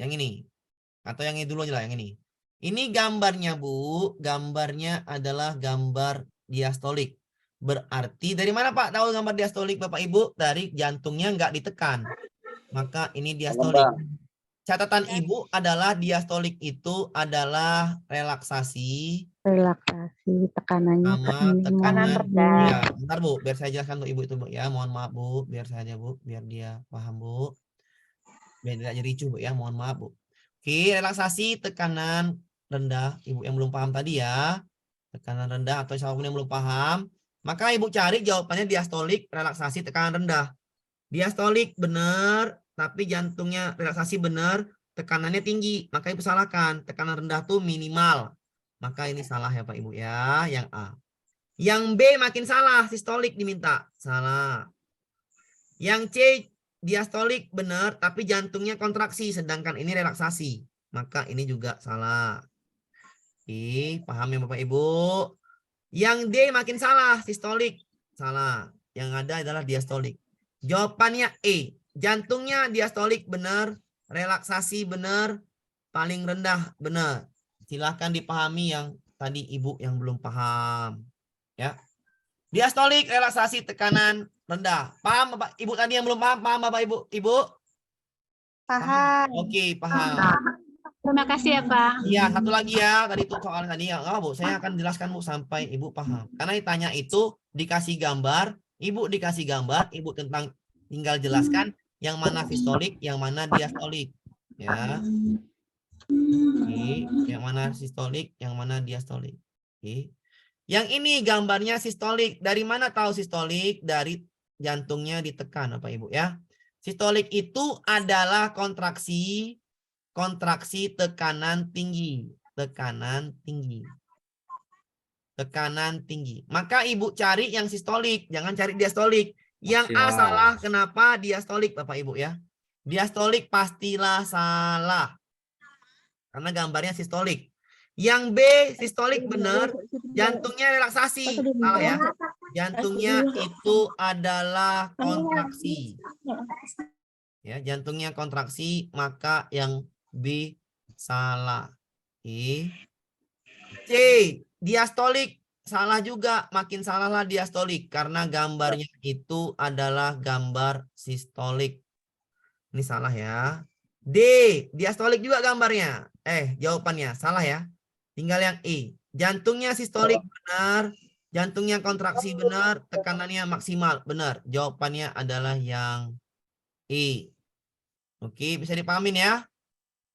Yang ini. Atau yang ini dulu aja lah, yang ini. Ini gambarnya Bu. Gambarnya adalah gambar diastolik. Berarti dari mana Pak tahu gambar diastolik Bapak Ibu? Dari jantungnya nggak ditekan. Maka ini diastolik. Catatan Ibu adalah diastolik itu adalah relaksasi. Relaksasi tekanannya Sama tekanan rendah. Ya, bentar Bu, biar saya jelaskan untuk Ibu itu Bu ya. Mohon maaf Bu, biar saja Bu, biar dia paham Bu. Biar tidak jadi ricuh Bu ya, mohon maaf Bu. Oke, relaksasi tekanan rendah. Ibu yang belum paham tadi ya. Tekanan rendah atau siapapun yang belum paham. Maka Ibu cari jawabannya diastolik, relaksasi tekanan rendah. Diastolik benar, tapi jantungnya relaksasi benar, tekanannya tinggi. Maka Ibu salahkan. Tekanan rendah tuh minimal. Maka ini salah ya Pak Ibu ya, yang A. Yang B makin salah, sistolik diminta. Salah. Yang C diastolik benar, tapi jantungnya kontraksi, sedangkan ini relaksasi. Maka ini juga salah. Oke, paham ya Bapak Ibu? Yang D makin salah, sistolik. Salah. Yang ada adalah diastolik. Jawabannya E. Jantungnya diastolik benar, relaksasi benar, paling rendah benar. Silahkan dipahami yang tadi Ibu yang belum paham. Ya. Diastolik, relaksasi, tekanan rendah. Paham Bapak Ibu tadi yang belum paham? Paham Bapak Ibu? Ibu? Paham. Oke, paham. Terima kasih ya Pak. Iya, satu lagi ya. Tadi itu soal tadi ya. Oh, Bu, saya akan jelaskan Bu sampai Ibu paham. Karena ditanya itu dikasih gambar, Ibu dikasih gambar, Ibu tinggal jelaskan yang mana sistolik, yang mana diastolik. Ya. Oke, yang mana sistolik, yang mana diastolik. Oke. Yang ini gambarnya sistolik. Dari mana tahu sistolik? Dari jantungnya ditekan, Bapak Ibu ya. Sistolik itu adalah kontraksi tekanan tinggi, tekanan tinggi. tekanan tinggi. Maka Ibu cari yang sistolik, jangan cari diastolik. Yang A Maksimal. salah, kenapa diastolik Bapak Ibu ya? Diastolik pastilah salah. Karena gambarnya sistolik. Yang B sistolik benar, jantungnya relaksasi. Salah ya. Jantungnya itu adalah kontraksi. Ya, jantungnya kontraksi, maka yang B salah. C, diastolik salah juga, makin salahlah diastolik karena gambarnya itu adalah gambar sistolik. Ini salah ya. D, diastolik juga gambarnya. Jawabannya salah ya. Tinggal yang E. Jantungnya sistolik benar, jantungnya kontraksi benar, tekanannya maksimal benar. Jawabannya adalah yang E. Oke, bisa dipahamin ya?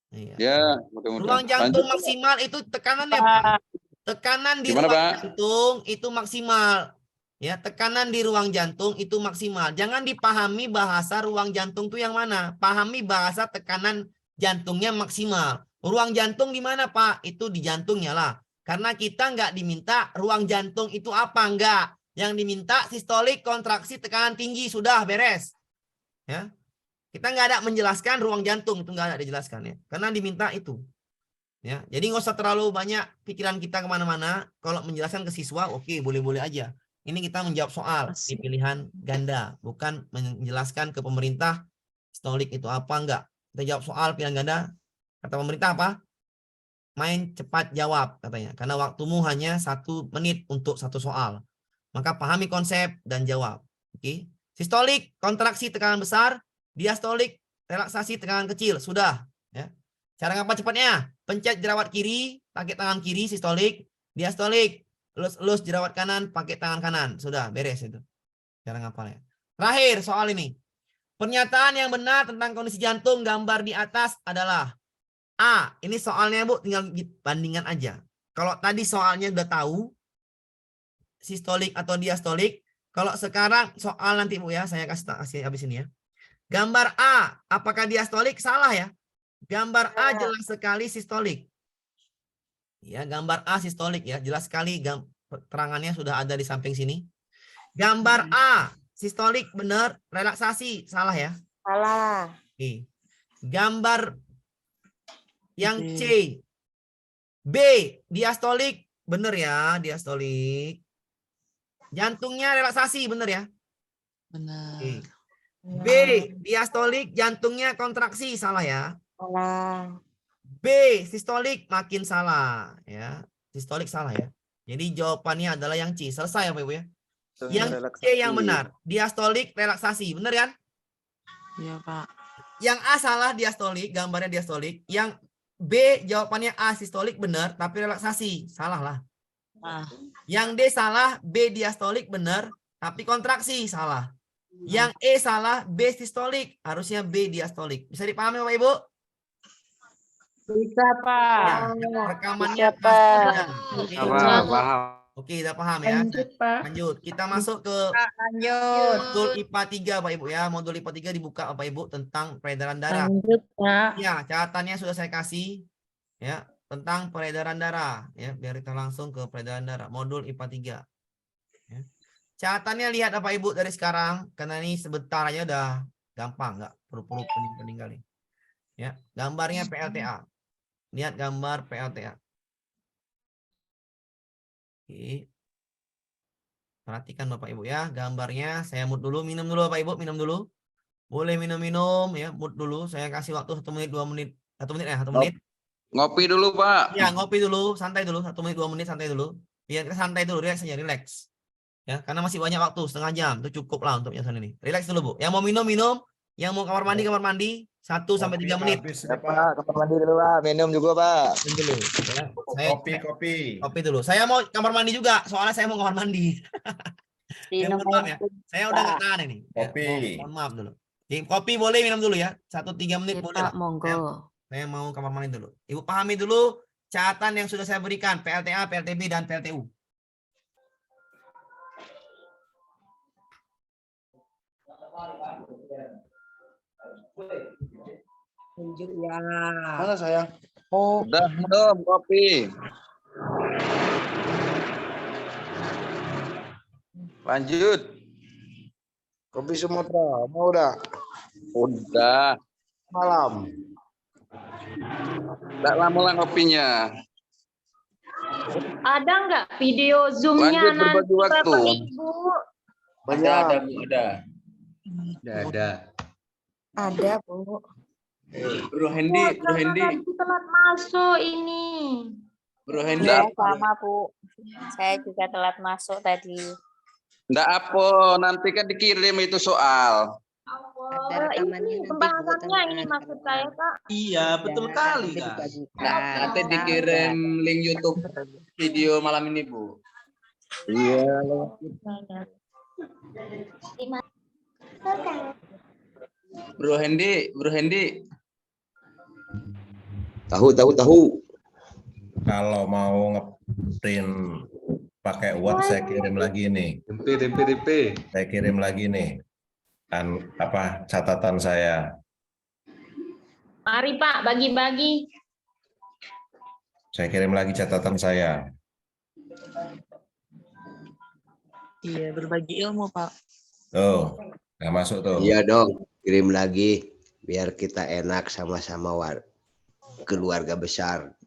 Iya. Ya, mudah-mudahan. Ruang jantung Lanjut. maksimal itu tekanannya, Pak. Tekanan di Gimana, ruang Pak? jantung itu maksimal. Ya, tekanan di ruang jantung itu maksimal. Jangan dipahami bahasa ruang jantung itu yang mana. Pahami bahasa tekanan jantungnya maksimal. Ruang jantung di mana, Pak? Itu di jantungnya lah. Karena kita nggak diminta ruang jantung itu apa, enggak. Yang diminta sistolik, kontraksi, tekanan tinggi, sudah beres. Ya. Kita nggak ada menjelaskan ruang jantung, itu nggak ada dijelaskan ya. Karena diminta itu. Ya, jadi nggak usah terlalu banyak pikiran kita kemana-mana. Kalau menjelaskan ke siswa, oke, boleh-boleh aja. Ini kita menjawab soal di pilihan ganda, bukan menjelaskan ke pemerintah sistolik itu apa enggak. Kita jawab soal pilihan ganda. Kata pemerintah apa? Main cepat jawab katanya. Karena waktumu hanya 1 menit untuk 1 soal. Maka pahami konsep dan jawab. Oke. Sistolik, kontraksi tekanan besar. Diastolik, relaksasi tekanan kecil. Sudah. Ya. Cara ngapa cepatnya? Pencet jerawat kiri, pakai tangan kiri, sistolik. Diastolik, elus jerawat kanan, pakai tangan kanan. Sudah, beres itu. Cara ngapalnya. Terakhir soal ini. Pernyataan yang benar tentang kondisi jantung gambar di atas adalah A. Ini soalnya, Bu, tinggal bandingan aja. Kalau tadi soalnya udah tahu, sistolik atau diastolik. Kalau sekarang soal nanti, Bu, ya, saya kasih habis ini ya. Gambar A, apakah diastolik? Salah ya. Gambar A jelas sekali sistolik. Ya, gambar A sistolik ya, jelas sekali terangannya sudah ada di samping sini. Gambar A sistolik benar, relaksasi salah ya. Salah. Oke. Gambar yang C, B diastolik benar ya, diastolik. Jantungnya relaksasi benar ya. Benar. Oke. B diastolik, jantungnya kontraksi salah ya. Salah. B sistolik makin salah ya. Sistolik salah ya. Jadi jawabannya adalah yang C. Selesai ya Pak Ibu ya. Yang C yang benar. Diastolik relaksasi. Benar kan? Iya, Pak. Yang A salah diastolik. Gambarnya diastolik. Yang B jawabannya A sistolik benar. Tapi relaksasi. Salah lah. Yang D salah. B diastolik benar. Tapi kontraksi. Salah. Yang E salah. B sistolik. Harusnya B diastolik. Bisa dipahami Bapak Ibu? Bisa, Pak. Ya, rekamannya Bisa, Pak. Oke, Paham. Oke, udah paham ya. Pak. Lanjut, kita masuk ke Lanjut. modul IPA 3 Pak Ibu ya. Modul IPA 3 dibuka Bapak Ibu tentang peredaran darah. Lanjut, Pak. Ya, catatannya sudah saya kasih ya tentang peredaran darah ya, biar kita langsung ke peredaran darah. Modul IPA 3. Ya. Catatannya lihat Bapak Ibu dari sekarang karena ini sebentar aja udah gampang, nggak perlu pening-pening kali. Ya, gambarnya PLTA. Lihat gambar PLTA. Oke. Perhatikan Bapak Ibu ya, gambarnya saya mood dulu, minum dulu Bapak Ibu, minum dulu. Boleh minum-minum ya, mood dulu. Saya kasih waktu 1 menit, 2 menit. 1 menit ya, 1 menit. Ngopi dulu, Pak. Ya, ngopi dulu, santai dulu, 1 menit, 2 menit, santai dulu. Biar kita santai dulu, relax aja, relax. Ya, karena masih banyak waktu, setengah jam, itu cukup lah untuk penjelasan ini. Relax dulu, Bu. Yang mau minum, yang mau kamar mandi, 1 sampai 3 menit. Pak, kamar mandi dulu Pak. Minum juga Pak. Minum dulu. Ya. Kopi. Dulu. Saya mau kamar mandi juga, soalnya saya mau kamar mandi. Ya, mohon maaf ya. Saya udah nggak tahan ini. Ya, mohon maaf dulu. Jadi, kopi boleh minum dulu ya. 1-3 menit boleh lah. Monggo. Saya mau kamar mandi dulu. Ibu pahami dulu catatan yang sudah saya berikan. PLTA, PLTB, dan PLTU. Lanjut ya. Mana sayang? Udah minum kopi. Lanjut. Kopi Sumatera, mau udah? Udah. Malam. Nggak lama lah kopinya. Ada nggak video Zoom-nya Lanjut berbagi nanti waktu. Bapak Ibu? Banyak. Bu, ada. Ada. Ada, Bu. Bro Hendi, Bro Hendi, Tadi telat masuk ini. Bro Hendi. Ya, sama, Bu. Saya juga telat masuk tadi. Nggak apa, nanti kan dikirim itu soal. Ada rekamannya Ini nanti, Bu, pembahasannya ini teman. maksud saya, Kak. Iya, betul kali, Kak. Dibagikan. Nanti dikirim link YouTube video malam ini, Bu. Iya. Bro Hendi. Tahu. Kalau mau ngeprint pakai Word saya kirim lagi nih. Tempe. Saya kirim lagi nih. Catatan saya. Mari Pak, bagi-bagi. Saya kirim lagi catatan saya. Iya, berbagi ilmu, Pak. Tuh, nggak masuk tuh. Iya dong, kirim lagi biar kita enak sama-sama keluarga besar.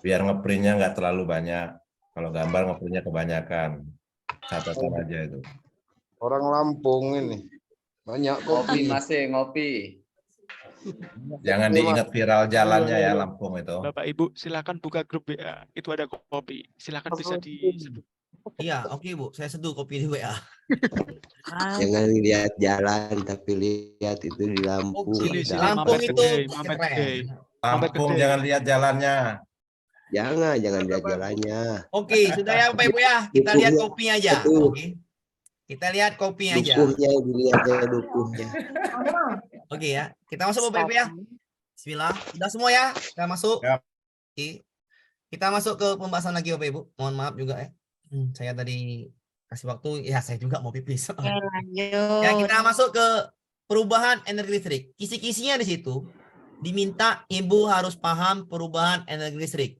Biar ngeprintnya nggak terlalu banyak. Kalau gambar ngeprintnya kebanyakan. Catatan aja itu. Orang Lampung ini. Banyak Ngopi kopi. masih ngopi. Jangan diingat viral jalannya ya Lampung itu. Bapak Ibu silakan buka grup WA. Itu ada kopi. Silakan bisa disebut. Iya, oke Bu, saya seduh kopi di WA. Jangan lihat jalan tapi lihat itu di Lampung. Oke, Sini, Ada Lampung mampir itu gede, mampir keren. gede. Lampung Gede. jangan lihat jalannya. Jangan lihat jalannya. Oke, sudah ya Bapak Ibu ya. Kita lihat kopinya aja. Betul. Oke. Kita lihat kopinya aja. Dukuhnya dilihatnya dukuhnya. Oke ya. Kita masuk Bapak Ibu ya. Bismillah. Sudah semua ya? Kita masuk. Ya. Oke. Kita masuk ke pembahasan lagi Bapak Ibu. Mohon maaf juga ya. Saya tadi kasih waktu. Ya saya juga mau pipis. Lanjut. Ya, kita masuk ke perubahan energi listrik. Kisi-kisinya di situ diminta Ibu harus paham perubahan energi listrik.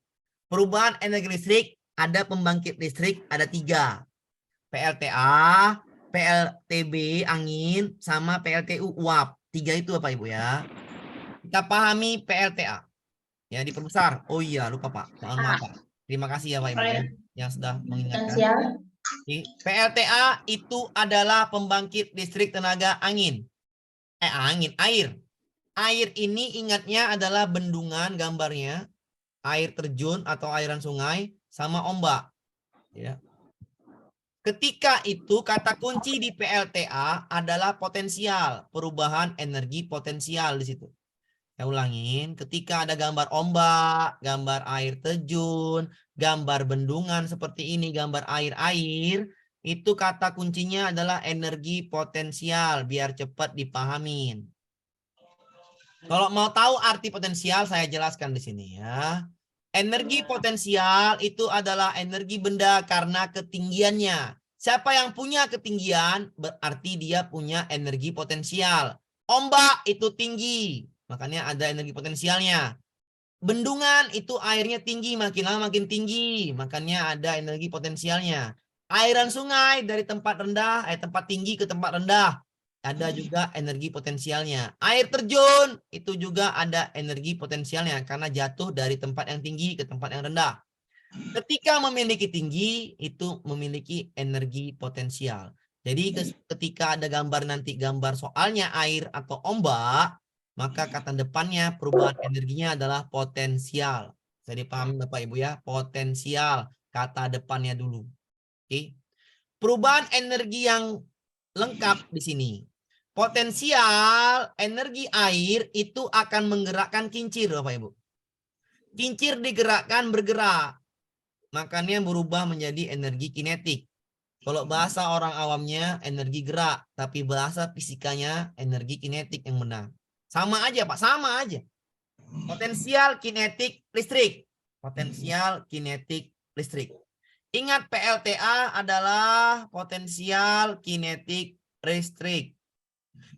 Perubahan energi listrik ada pembangkit listrik ada 3. PLTA, PLTB angin sama PLTU uap. 3 itu Bapak Ibu ya. Kita pahami PLTA. Ya diperbesar. Oh iya lupa Pak. Mohon maaf Pak. Terima kasih ya Pak Ibu ya yang sudah mengingatkan. PLTA itu adalah pembangkit listrik tenaga angin. Air. Air ini ingatnya adalah bendungan gambarnya, air terjun atau airan sungai sama ombak. Ya. Ketika itu kata kunci di PLTA adalah potensial, perubahan energi potensial di situ. Saya ulangin, ketika ada gambar ombak, gambar air terjun, gambar bendungan seperti ini, gambar air-air, itu kata kuncinya adalah energi potensial, biar cepat dipahamin. Kalau mau tahu arti potensial, saya jelaskan di sini ya. Energi potensial itu adalah energi benda karena ketinggiannya. Siapa yang punya ketinggian, berarti dia punya energi potensial. Ombak itu tinggi, makanya ada energi potensialnya. Bendungan itu airnya tinggi, makin lama makin tinggi, makanya ada energi potensialnya. Airan sungai dari tempat rendah, tempat tinggi ke tempat rendah, ada juga energi potensialnya. Air terjun itu juga ada energi potensialnya karena jatuh dari tempat yang tinggi ke tempat yang rendah. Ketika memiliki tinggi itu memiliki energi potensial. Jadi ketika ada gambar nanti gambar soalnya air atau ombak, maka kata depannya perubahan energinya adalah potensial. Jadi paham Bapak Ibu ya, potensial kata depannya dulu. Oke. Perubahan energi yang lengkap di sini. Potensial energi air itu akan menggerakkan kincir Bapak Ibu. Kincir digerakkan bergerak. Makanya berubah menjadi energi kinetik. Kalau bahasa orang awamnya energi gerak, tapi bahasa fisikanya energi kinetik yang benar. Sama aja Pak, sama aja. Potensial kinetik listrik. Potensial kinetik listrik. Ingat PLTA adalah potensial kinetik listrik.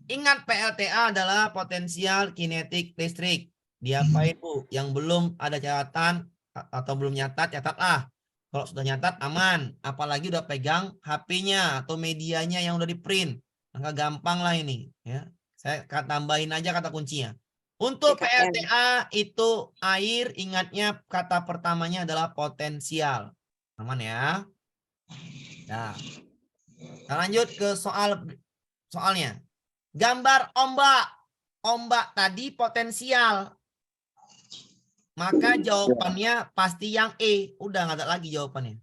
Ingat PLTA adalah potensial kinetik listrik. Diapain Bu? Yang belum ada catatan atau belum nyatat, catatlah. Kalau sudah nyatat aman, apalagi udah pegang HP-nya atau medianya yang udah di print, maka gampang lah ini ya. Saya tambahin aja kata kuncinya. Untuk PLTA itu air, ingatnya kata pertamanya adalah potensial. Aman ya. Nah, kita lanjut ke soalnya. Gambar ombak. Ombak tadi potensial. Maka jawabannya pasti yang E. Udah nggak ada lagi jawabannya.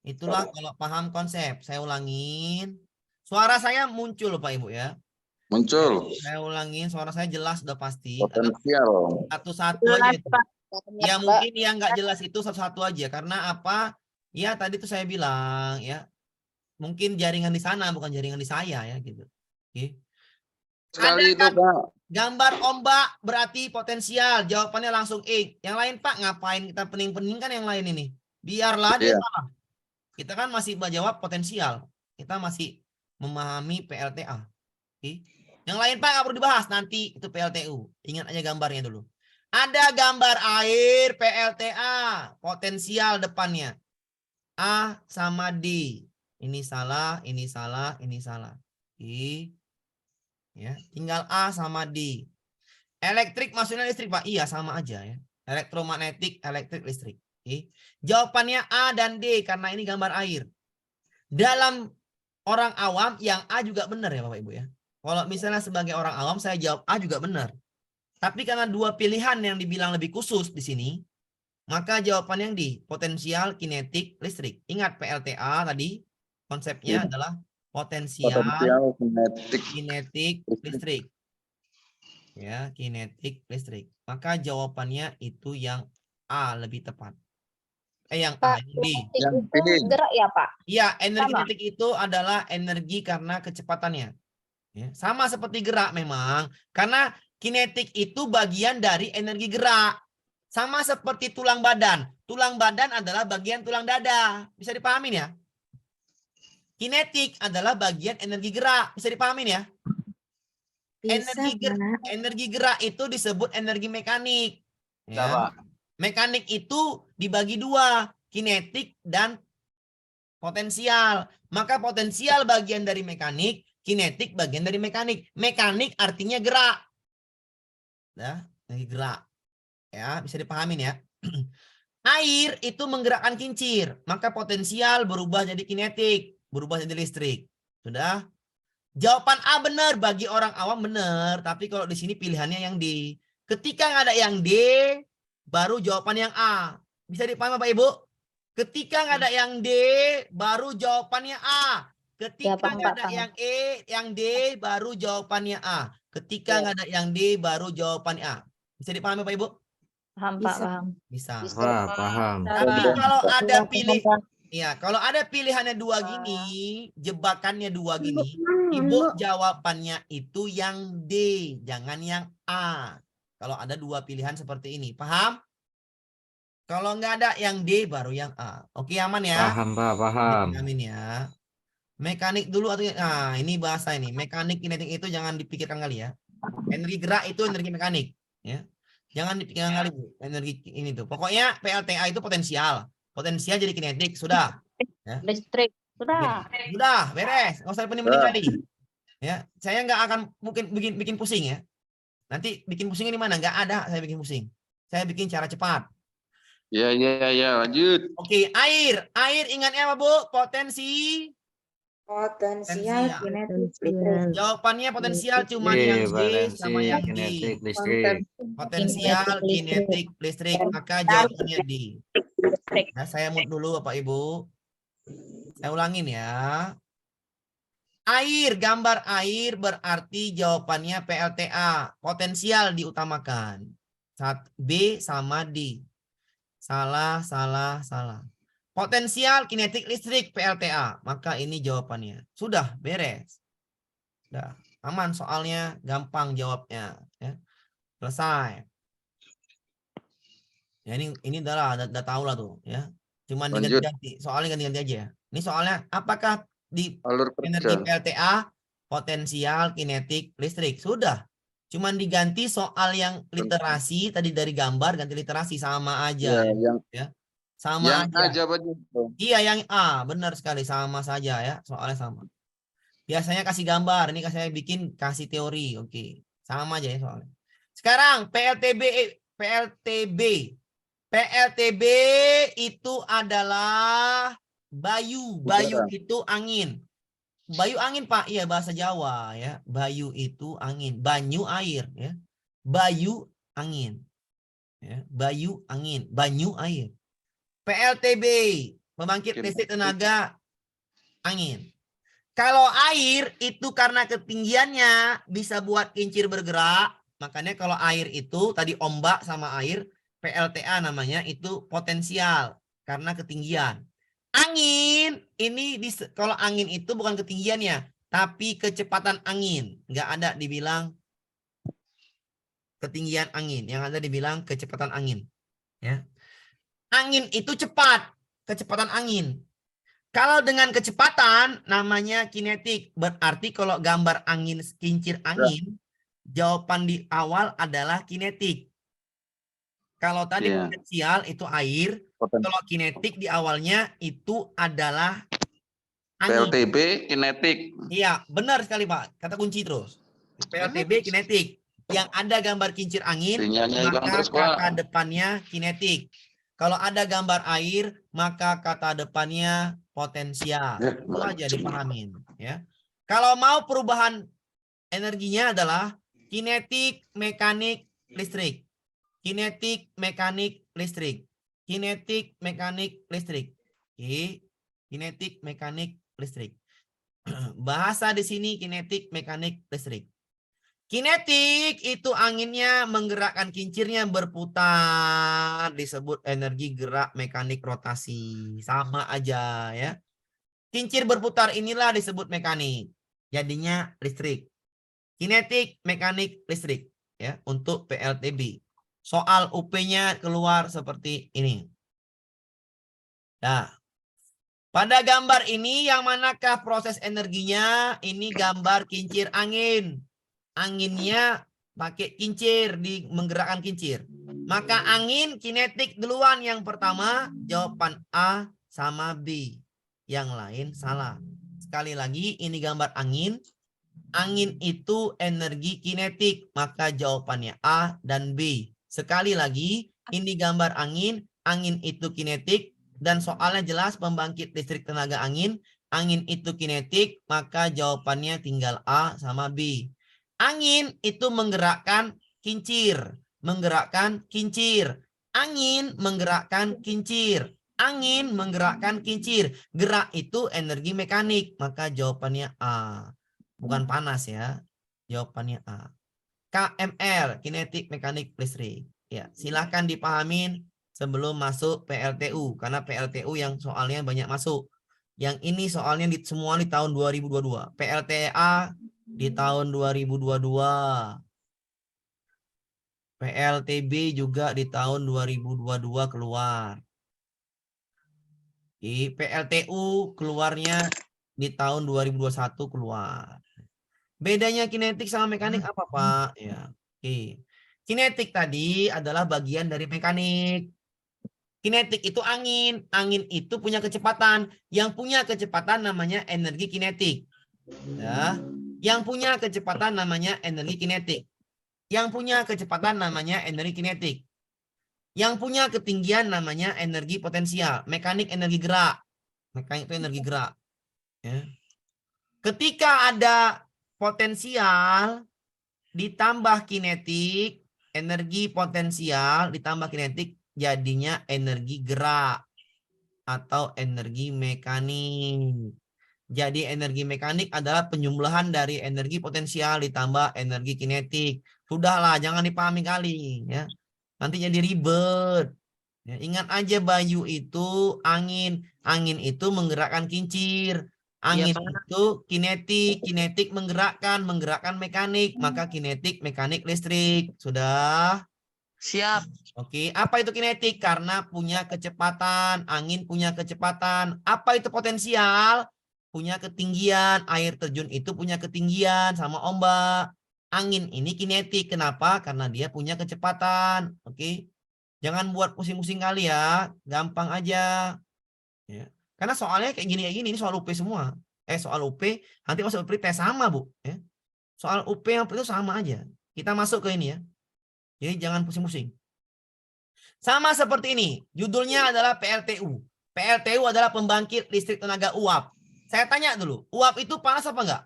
Itulah kalau paham konsep. Saya ulangin. Suara saya muncul Pak Ibu ya. Muncul. Saya ulangin. Suara saya jelas udah pasti. Potensial. Satu-satu aja itu. Ya mungkin yang nggak jelas itu satu-satu aja. Karena apa? Ya tadi tuh saya bilang ya. Mungkin jaringan di sana bukan jaringan di saya ya gitu. Oke. Sekali itu Pak. Gambar ombak berarti potensial. Jawabannya langsung E. Yang lain Pak, ngapain kita pening-pening kan yang lain ini? Biarlah dia salah. Kita kan masih menjawab potensial. Kita masih memahami PLTA. Oke. Yang lain Pak nggak perlu dibahas. Nanti itu PLTU. Ingat aja gambarnya dulu. Ada gambar air PLTA. Potensial depannya. A sama D. Ini salah, ini salah, ini salah. Oke. Ya, tinggal A sama D. Elektrik maksudnya listrik Pak? Iya sama aja ya. Elektromagnetik, elektrik, listrik. Oke. Jawabannya A dan D karena ini gambar air. Dalam orang awam yang A juga benar ya Bapak Ibu ya. Kalau misalnya sebagai orang awam saya jawab A juga benar. Tapi karena dua pilihan yang dibilang lebih khusus di sini, maka jawaban yang D, potensial, kinetik, listrik. Ingat PLTA tadi konsepnya adalah potensial, kinetik, listrik. Ya, kinetik, listrik. Maka jawabannya itu yang A lebih tepat. Yang A, yang D. Yang gerak ya Pak? Iya, energi Sama. kinetik itu adalah energi karena kecepatannya. Ya, sama seperti gerak memang. Karena kinetik itu bagian dari energi gerak. Sama seperti tulang badan. Tulang badan adalah bagian tulang dada. Bisa dipahamin ya? Kinetik adalah bagian energi gerak. Bisa dipahamin ya? Energi gerak itu disebut energi mekanik. Ya. Mekanik itu dibagi dua. Kinetik dan potensial. Maka potensial bagian dari mekanik. Kinetik bagian dari mekanik. Mekanik artinya gerak. Nah, energi gerak. Ya, bisa dipahamin ya. Air itu menggerakkan kincir. Maka potensial berubah jadi kinetik. Berubah jadi listrik. Sudah? Jawaban A benar bagi orang awam benar, tapi kalau di sini pilihannya yang D. Ketika nggak ada yang D, baru jawaban yang A. Bisa dipahami Bapak Ibu? Ketika nggak ada yang D, baru jawabannya A. Ketika nggak ada yang E, yang D, baru jawabannya A. Ketika nggak ada yang D, baru jawabannya A. Bisa dipahami Bapak Ibu? Paham Pak, paham. Bisa. Paham. Tapi kalau ada ya, kalau ada pilihannya dua gini, jebakannya dua gini, Ibu jawabannya itu yang D, jangan yang A. Kalau ada dua pilihan seperti ini, paham? Kalau nggak ada yang D, baru yang A. Oke, aman ya? Paham, Pak, paham. Amin ya. Mekanik dulu atau nah ini bahasa ini. Mekanik kinetik itu jangan dipikirkan kali ya. Energi gerak itu energi mekanik, ya. Jangan dipikirkan kali Bu, energi ini tuh. Pokoknya PLTA itu potensial. Potensial jadi kinetik, sudah. Ya. Listrik, sudah. Sudah, beres. Nggak usah pening-pening tadi. Ya, saya nggak akan mungkin bikin pusing ya. Nanti bikin pusingnya di mana? Nggak ada saya bikin pusing. Saya bikin cara cepat. Ya, lanjut. Oke, air. Air ingatnya apa Bu? Potensi. Potensial, kinetik, listrik. Jawabannya potensial cuma yang D sama yang D. Potensial, kinetik, listrik. Maka jawabannya D. Nah, saya mute dulu Bapak Ibu. Saya ulangin ya. Air, gambar air berarti jawabannya PLTA. Potensial diutamakan. B sama D. Salah. Potensial, kinetik, listrik, PLTA. Maka ini jawabannya. Sudah, beres. Sudah, aman soalnya, gampang jawabnya. Ya. Selesai. Ya ini udah tahu lah tuh. Ya. Cuman diganti-ganti. Soalnya ganti-ganti aja. Ini soalnya apakah di energi PLTA, potensial, kinetik, listrik. Sudah. Cuman diganti soal yang literasi, tadi dari gambar, ganti literasi. Sama aja. Ya. Sama Yang aja. A jawabannya. Iya, yang A. Benar sekali. Sama saja ya. Soalnya sama. Biasanya kasih gambar. Ini saya bikin kasih teori. Oke. Sama aja ya soalnya. Sekarang PLTB itu adalah bayu. Bayu Udara. itu angin. Bayu angin, Pak. Iya, bahasa Jawa ya. Bayu itu angin. Banyu air ya. Bayu angin. Ya. Bayu angin. Banyu air. PLTB, pembangkit listrik tenaga angin. Kalau air itu karena ketinggiannya bisa buat kincir bergerak. Makanya kalau air itu tadi ombak sama air, PLTA namanya, itu potensial karena ketinggian. Angin ini kalau angin itu bukan ketinggiannya, tapi kecepatan angin. Nggak ada dibilang ketinggian angin, yang ada dibilang kecepatan angin. Ya. Angin itu cepat, kecepatan angin. Kalau dengan kecepatan namanya kinetik. Berarti kalau gambar angin, kincir angin, jawaban di awal adalah kinetik. Kalau tadi potensial itu air, kalau kinetik di awalnya itu adalah angin. PLTB kinetik. Iya, benar sekali Pak. Kata kunci terus. PLTB kinetik. Yang ada gambar kincir angin, maka kata depannya kinetik. Kalau ada gambar air, maka kata depannya potensial. Itu aja dipahamin. Ya. Kalau mau perubahan energinya adalah kinetik, mekanik, listrik. Kinetik, mekanik, listrik. Kinetik, mekanik, listrik. Oke. Kinetik, mekanik, listrik. Bahasa di sini kinetik, mekanik, listrik. Kinetik itu anginnya menggerakkan kincirnya berputar, disebut energi gerak mekanik rotasi. Sama aja ya. Kincir berputar inilah disebut mekanik. Jadinya listrik. Kinetik, mekanik, listrik ya untuk PLTB. Soal UP-nya keluar seperti ini. Nah, pada gambar ini yang manakah proses energinya? Ini gambar kincir angin. Anginnya pakai kincir, menggerakkan kincir. Maka angin kinetik duluan yang pertama, jawaban A sama B. Yang lain salah. Sekali lagi ini gambar angin. Angin itu energi kinetik, maka jawabannya A dan B. Sekali lagi ini gambar angin. Angin itu kinetik dan soalnya jelas pembangkit listrik tenaga angin. Angin itu kinetik, maka jawabannya tinggal A sama B. Angin itu menggerakkan kincir. Menggerakkan kincir. Angin menggerakkan kincir. Angin menggerakkan kincir. Gerak itu energi mekanik. Maka jawabannya A. Bukan panas ya. Jawabannya A. KML, kinetik, mekanik, listrik. Ya, silakan dipahamin sebelum masuk PLTU. Karena PLTU yang soalnya banyak masuk. Yang ini soalnya semua di tahun 2022. PLTA di tahun 2022. PLTB juga di tahun 2022 keluar. PLTU keluarnya di tahun 2021 keluar. Bedanya kinetik sama mekanik apa, Pak? Ya. Oke. Kinetik tadi adalah bagian dari mekanik. Kinetik itu angin. Angin itu punya kecepatan. Yang punya kecepatan namanya energi kinetik. Ya. Yang punya kecepatan namanya energi kinetik. Yang punya kecepatan namanya energi kinetik. Yang punya ketinggian namanya energi potensial. Mekanik energi gerak. Mekanik itu energi gerak. Ya. Ketika ada potensial ditambah kinetik, energi potensial ditambah kinetik, jadinya energi gerak atau energi mekanik. Jadi energi mekanik adalah penjumlahan dari energi potensial ditambah energi kinetik. Sudahlah, jangan dipahami kali ya. Nanti jadi ribet. Ya, ingat aja Bayu itu angin. Angin itu menggerakkan kincir. Angin itu kinetik. Kinetik menggerakkan mekanik. Maka kinetik, mekanik, listrik. Sudah? Siap. Oke, apa itu kinetik? Karena punya kecepatan. Angin punya kecepatan. Apa itu potensial? Punya ketinggian. Air terjun itu punya ketinggian sama ombak. Angin ini kinetik. Kenapa? Karena dia punya kecepatan. Oke. Jangan buat pusing-pusing kali ya. Gampang aja. Ya. Karena soalnya kayak gini, ini soal UP semua. Soal UP, nanti masuk UP tes sama, Bu. Ya. Soal UP yang itu sama aja. Kita masuk ke ini ya. Jadi jangan pusing-pusing. Sama seperti ini. Judulnya adalah PLTU. PLTU adalah pembangkit listrik tenaga uap. Saya tanya dulu, uap itu panas apa enggak?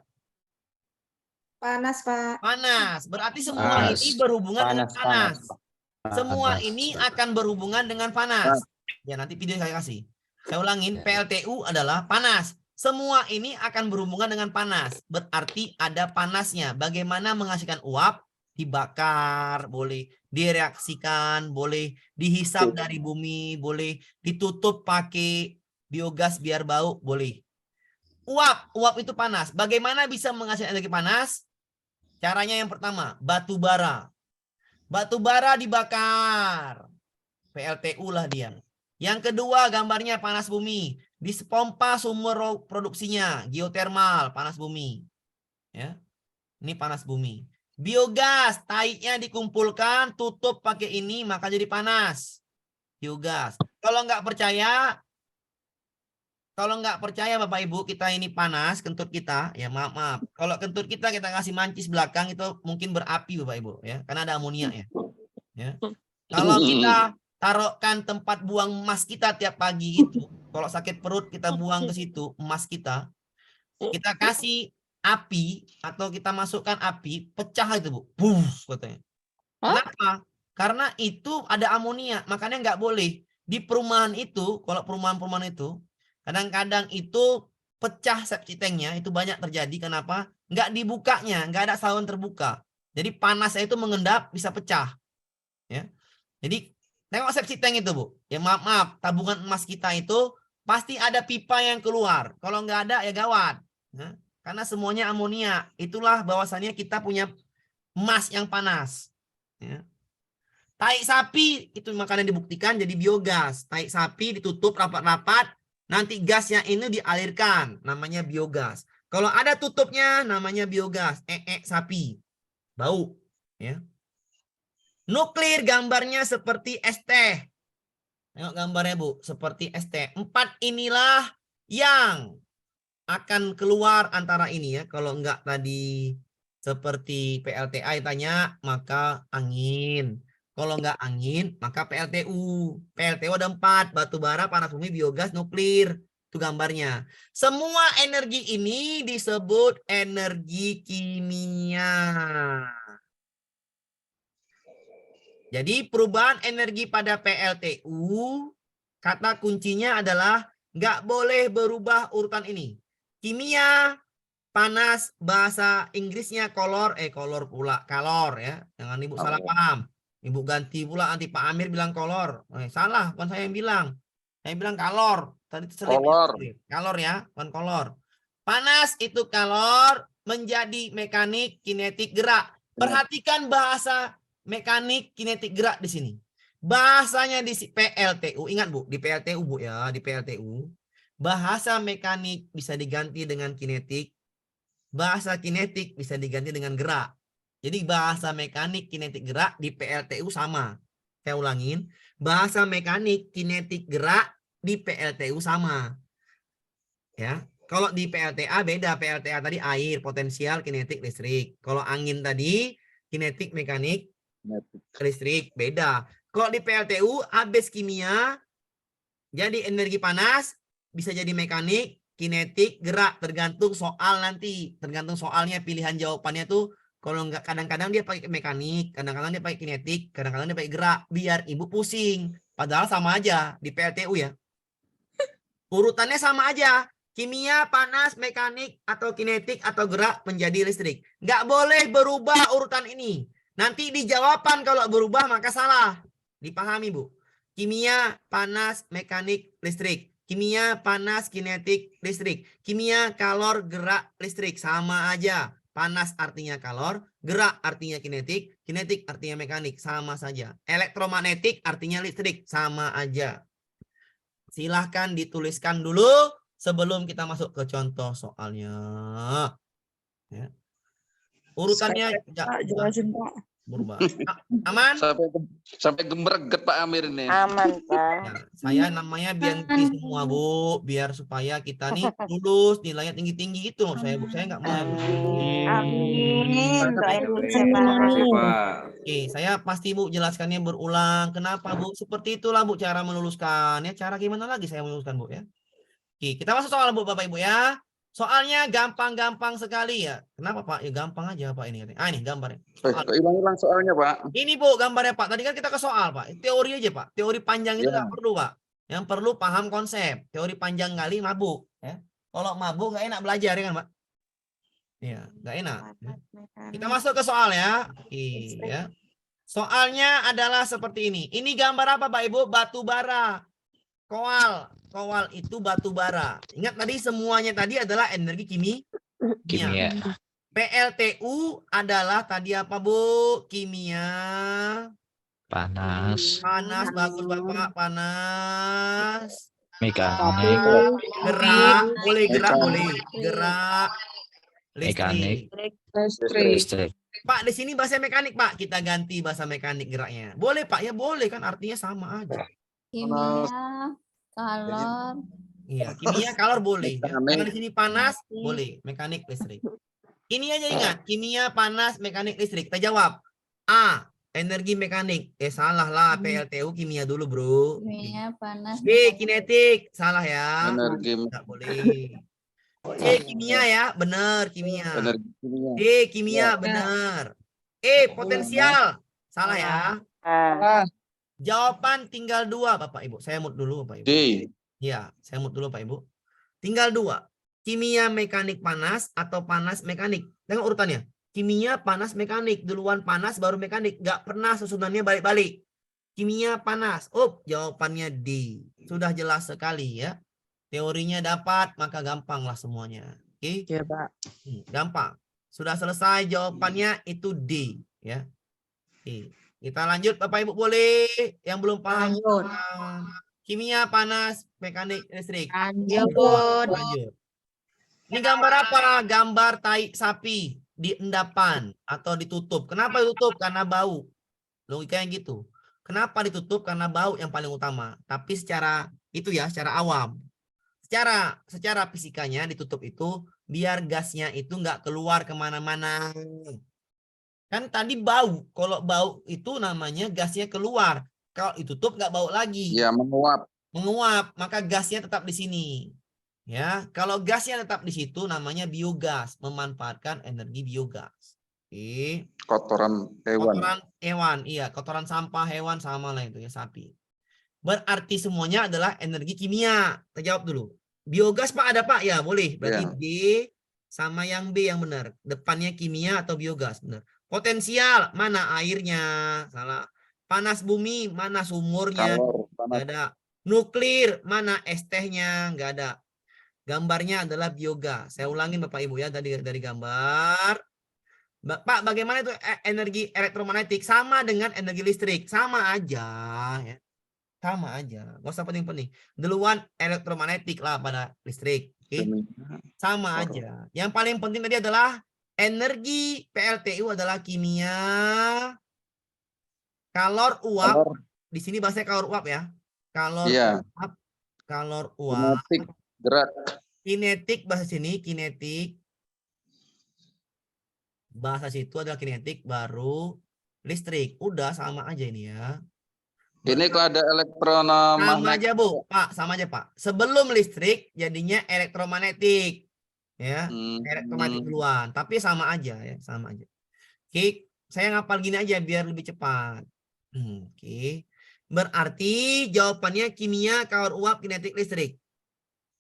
Panas, Pak. Panas. Berarti semua ini berhubungan dengan panas. Semua ini akan berhubungan dengan panas. Ya, nanti video saya kasih. Saya ulangin, PLTU adalah panas. Semua ini akan berhubungan dengan panas. Berarti ada panasnya. Bagaimana menghasilkan uap? Dibakar, boleh direaksikan, boleh dihisap dari bumi, boleh ditutup pakai biogas biar bau, boleh. Uap itu panas. Bagaimana bisa menghasilkan energi panas? Caranya yang pertama, batu bara. Batu bara dibakar. PLTU lah dia. Yang kedua, gambarnya panas bumi. Dipompa sumber produksinya, geotermal, panas bumi. Ya. Ini panas bumi. Biogas, taiknya dikumpulkan, tutup pakai ini, maka jadi panas. Biogas. Kalau nggak percaya Bapak Ibu, kita ini panas, kentut kita, ya maaf. Kalau kentut kita kasih mancis belakang, itu mungkin berapi Bapak Ibu, ya, karena ada amonia ya. Ya. Kalau kita taruhkan tempat buang emas kita tiap pagi itu, kalau sakit perut kita buang ke situ, emas kita kasih api atau kita masukkan api, pecah itu Bu. Buf, katanya. Kenapa? Karena itu ada amonia, makanya nggak boleh. Di perumahan itu, kalau perumahan-perumahan itu, kadang-kadang itu pecah septic tanknya, itu banyak terjadi. Kenapa? Nggak dibukanya, nggak ada saluran terbuka. Jadi panasnya itu mengendap, bisa pecah. Ya. Jadi tengok septic tank itu Bu. Ya maaf, tabungan emas kita itu pasti ada pipa yang keluar. Kalau nggak ada ya gawat. Nah, karena semuanya amonia. Itulah bahwasannya kita punya emas yang panas. Ya. Tai sapi itu makanya dibuktikan jadi biogas. Tai sapi ditutup rapat-rapat, nanti gasnya ini dialirkan, namanya biogas. Kalau ada tutupnya, namanya biogas. Sapi, bau. Ya. Nuklir gambarnya seperti es teh. Tengok gambarnya Bu, seperti es teh. 4 inilah yang akan keluar antara ini ya. Kalau enggak tadi seperti PLTA tanya, maka angin. Kalau enggak angin, maka PLTU. PLTU ada 4, batu bara, panas bumi, biogas, nuklir. Itu gambarnya. Semua energi ini disebut energi kimia. Jadi perubahan energi pada PLTU, kata kuncinya adalah nggak boleh berubah urutan ini. Kimia, panas, bahasa Inggrisnya kolor pula, kalor ya. Jangan Ibu salah paham. Ibu ganti pula, nanti Pak Amir bilang kolor. Salah, bukan saya yang bilang. Saya bilang kalor. Tadi kalor ya, bukan kolor. Panas itu kalor, menjadi mekanik, kinetik, gerak. Perhatikan bahasa mekanik, kinetik, gerak di sini. Bahasanya di PLTU, ingat Bu, di PLTU Bu ya, di PLTU. Bahasa mekanik bisa diganti dengan kinetik. Bahasa kinetik bisa diganti dengan gerak. Jadi bahasa mekanik, kinetik, gerak di PLTU sama. Saya ulangin, bahasa mekanik, kinetik, gerak di PLTU sama. Ya. Kalau di PLTA beda, PLTA tadi air, potensial, kinetik, listrik. Kalau angin tadi, kinetik, mekanik, listrik, beda. Kalau di PLTU habis kimia, jadi energi panas, bisa jadi mekanik, kinetik, gerak, tergantung soal nanti. Tergantung soalnya, pilihan jawabannya tuh, kalau enggak kadang-kadang dia pakai mekanik, kadang-kadang dia pakai kinetik, kadang-kadang dia pakai gerak, biar Ibu pusing. Padahal sama aja di PLTU ya. Urutannya sama aja. Kimia, panas, mekanik, atau kinetik, atau gerak menjadi listrik. Nggak boleh berubah urutan ini. Nanti di jawaban kalau berubah maka salah. Dipahami Bu? Kimia, panas, mekanik, listrik. Kimia, panas, kinetik, listrik. Kimia, kalor, gerak, listrik. Sama aja. Panas artinya kalor, gerak artinya kinetik, kinetik artinya mekanik. Sama saja. Elektromagnetik artinya listrik. Sama aja. Silahkan dituliskan dulu sebelum kita masuk ke contoh soalnya. Ya. Urutannya Pak, jelasin Pak. Berubah. Aman? Sampai gemerget Pak Amir ini. Aman, Pak. Ya, saya namanya biar ngerti semua Bu, biar supaya kita nih lulus nilainya tinggi-tinggi gitu loh saya Bu. Saya nggak mau. Amin. Doain saya, Terima Pak. kasih Pak. Oke, saya pasti Bu jelaskannya berulang. Kenapa Bu? Seperti itulah Bu cara meluluskan ya. Cara gimana lagi saya meluluskan Bu ya? Oke, kita masuk soal Bu Bapak Ibu ya. Soalnya gampang-gampang sekali ya. Kenapa Pak? Ya gampang aja Pak ini. Ah ini gambarnya. Kok hilang-hilang soalnya Pak. Ini Bu gambarnya Pak. Tadi kan kita ke soal Pak. Teori aja Pak. Teori panjang itu Ya. nggak perlu Pak. Yang perlu paham konsep. Teori panjang kali mabuk. Ya. Kalau mabuk nggak enak belajar ya kan Pak? Iya, nggak enak. Ya. Kita masuk ke soal ya. Iya. Soalnya adalah seperti ini. Ini gambar apa Pak Ibu? Batu bara. Koal. Koal itu batu bara. Ingat tadi semuanya tadi adalah energi kimia. PLTU adalah tadi apa Bu? Kimia. Panas, Panas, bagus Bapak. Panas. mekanik, Gerak. Boleh gerak, boleh. Gerak. Mekanik. Listrik. listrik, Pak, di sini bahasa mekanik, Pak. Kita ganti bahasa mekanik geraknya. Boleh, Pak. Ya boleh kan artinya sama aja. Panas. Kalor. Iya, kimia kalor boleh. Ya. Mekanik. Kalau di sini panas boleh, mekanik listrik. Ini aja ingat, kimia panas mekanik listrik. Kita jawab. A, energi mekanik. Salah lah, PLTU kimia dulu, Bro. Kimia panas. B, kinetik. Salah ya. Energi Enggak boleh. C, kimia ya, benar kimia. energi kimia. D, kimia benar. E, potensial. Salah ya. Jawaban tinggal 2, Bapak Ibu. Saya mut dulu, Bapak Ibu. D. Ya, saya mut dulu, Pak Ibu. Tinggal 2. Kimia mekanik panas atau panas mekanik. Tengok urutannya. Kimia panas mekanik. Duluan panas baru mekanik. Nggak pernah susunannya balik-balik. Kimia panas. Jawabannya D. Sudah jelas sekali ya. Teorinya dapat, maka gampang lah semuanya. Oke? Iya, Pak. Gampang. Sudah selesai jawabannya itu D. Ya. Oke. Kita lanjut Bapak Ibu boleh. Yang belum paham. Lanjut. Kimia panas mekanik listrik. Lanjut. Lanjut. Ini gambar apa? Gambar tai sapi di endapan atau ditutup. Kenapa ditutup? Karena bau. Logikanya gitu. Kenapa ditutup? Karena bau yang paling utama. Tapi secara itu ya, secara awam. Secara fisikanya ditutup itu biar gasnya itu nggak keluar kemana-mana. Kan tadi bau. Kalau bau itu namanya gasnya keluar. Kalau ditutup nggak bau lagi. Ya, menguap. Menguap, maka gasnya tetap di sini. Ya, kalau gasnya tetap di situ namanya biogas, memanfaatkan energi biogas. Oke. Kotoran hewan. Kotoran hewan, iya, kotoran sampah hewan sama lah itu ya sapi. Berarti semuanya adalah energi kimia. Kita jawab dulu. Biogas Pak ada Pak? Ya, boleh. Berarti Ya. D sama yang B yang benar. Depannya kimia atau biogas, benar. Potensial, mana airnya? Salah. Panas bumi, mana sumurnya? Kalor, Nggak panas. ada. Nuklir, mana es tehnya? Nggak ada. Gambarnya adalah biogas. Saya ulangin Bapak Ibu ya dari gambar. Pak, bagaimana itu energi elektromagnetik? Sama dengan energi listrik. Sama aja. Ya. Sama aja. Nggak usah penting-penting. Duluan elektromagnetik lah pada listrik. Oke? Sama aja. Yang paling penting tadi adalah energi PLTU adalah kimia. Kalor uap. Kalor. Di sini bahasanya kalor uap ya. Kalor Iya. uap. Kalor uap. Kinetik, gerak. Kinetik bahasa sini kinetik. Bahasa situ adalah kinetik baru listrik. Udah sama aja ini ya. Ini kok ada Sama elektromagnetik. aja Bu, Pak, sama aja Pak. Sebelum listrik jadinya elektromagnetik. Ya, elektromagnetik duluan, tapi sama aja ya, sama aja. Oke, saya ngapal gini aja biar lebih cepat. Oke. Berarti jawabannya kimia, kalor uap, kinetik, listrik.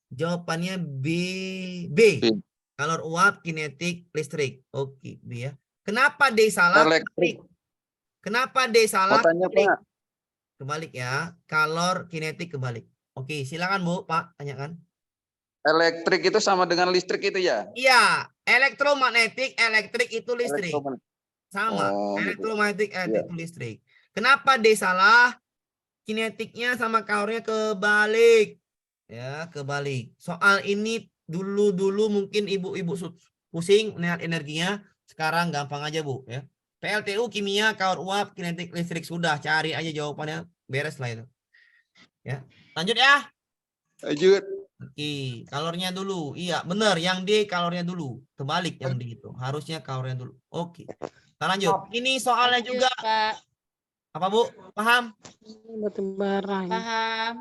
Jawabannya B. Kalor uap, kinetik, listrik. Oke, B ya. Kenapa D salah? Elektrik. Kenapa D salah? Katanya Pak. Kebalik ya. Kalor, kinetik, kebalik. Oke, silakan Bu, Pak, tanyakan. Elektrik itu sama dengan listrik itu ya? Iya, elektromagnetik, elektrik itu listrik. Sama, Oh, gitu. elektromagnetik, elektrik itu listrik. Kenapa D salah? Kinetiknya sama kalornya kebalik. Ya, kebalik. Soal ini dulu mungkin ibu-ibu pusing melihat energinya. Sekarang gampang aja Bu. Ya. PLTU kimia, kalor uap, kinetik listrik. Sudah, cari aja jawabannya, beres lah itu. Ya, lanjut ya. Lanjut. Oke, kalornya dulu. Iya, benar. Yang D kalornya dulu. Terbalik yang D itu. Harusnya kalornya dulu. Oke. Kita lanjut. Ini soalnya Lanjut, juga. Pak. Apa, Bu? Paham? Batu bara. Paham.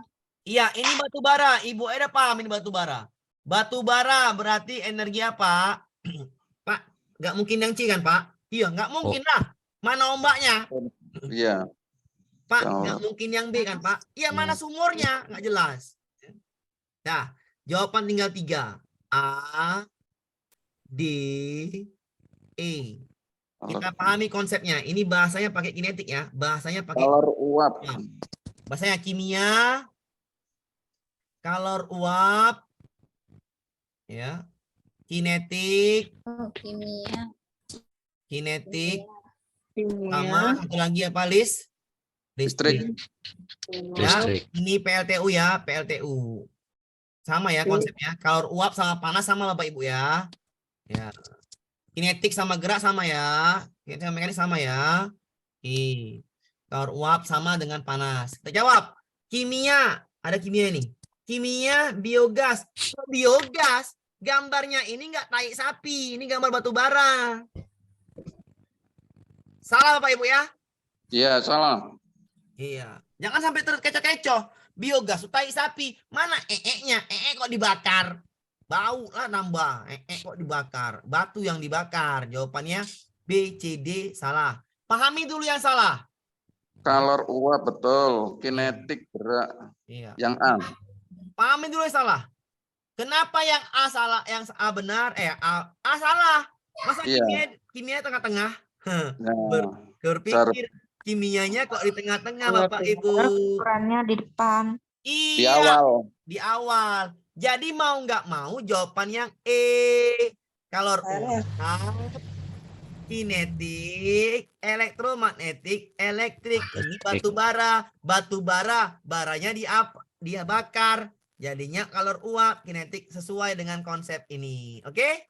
Iya, ini batu bara. Ibu Eda paham ini batu bara. Batu bara berarti energi apa? Pak, nggak mungkin yang C kan, Pak? Iya, nggak mungkin lah. Mana ombaknya? Iya. Pak, Kalau- nggak mungkin yang B kan, Pak? Iya, mana sumurnya? Nggak jelas. Nah, jawaban tinggal 3. A, D, E. Kita pahami konsepnya. Ini bahasanya pakai kinetik ya. Bahasanya pakai Kalor uap. bahasanya kimia, kalor uap, ya, kinetik, Kimia. sama satu lagi apa, Lis? Listrik. Ya, Listrik. ini PLTU ya, PLTU. Sama ya konsepnya. Kalor uap sama panas sama Bapak Ibu ya. Ya. Kinetik sama gerak sama ya. Kinetik sama mekanik sama ya. Kalor uap sama dengan panas. Kita jawab. Kimia. Ada kimia nih. Kimia, biogas. Biogas. Gambarnya ini enggak tai sapi. Ini gambar batu bara. Salah Bapak Ibu ya? Iya, salah. Iya. Jangan sampai terkecoh-kecoh. Biogas, tai sapi. Mana nya? Kok dibakar? Bau lah nambah. Kok dibakar? Batu yang dibakar. Jawabannya B, C, D salah. Pahami dulu yang salah. Kalor uap betul. Kinetik gerak. Iya. Yang A. Pahami dulu yang salah. Kenapa yang A salah, yang A benar? A salah. Masa Iya. kimia tengah-tengah? Nah, Berpikir kimianya kok di tengah-tengah, Bapak Ibu. Ukurannya di depan. di Iya. awal. Di awal. Jadi mau nggak mau jawaban yang E. Kalor uap, kinetik, elektromagnetik, elektrik. Ini batu bara. Batu bara, baranya dia bakar. Jadinya kalor uap, kinetik sesuai dengan konsep ini. Oke?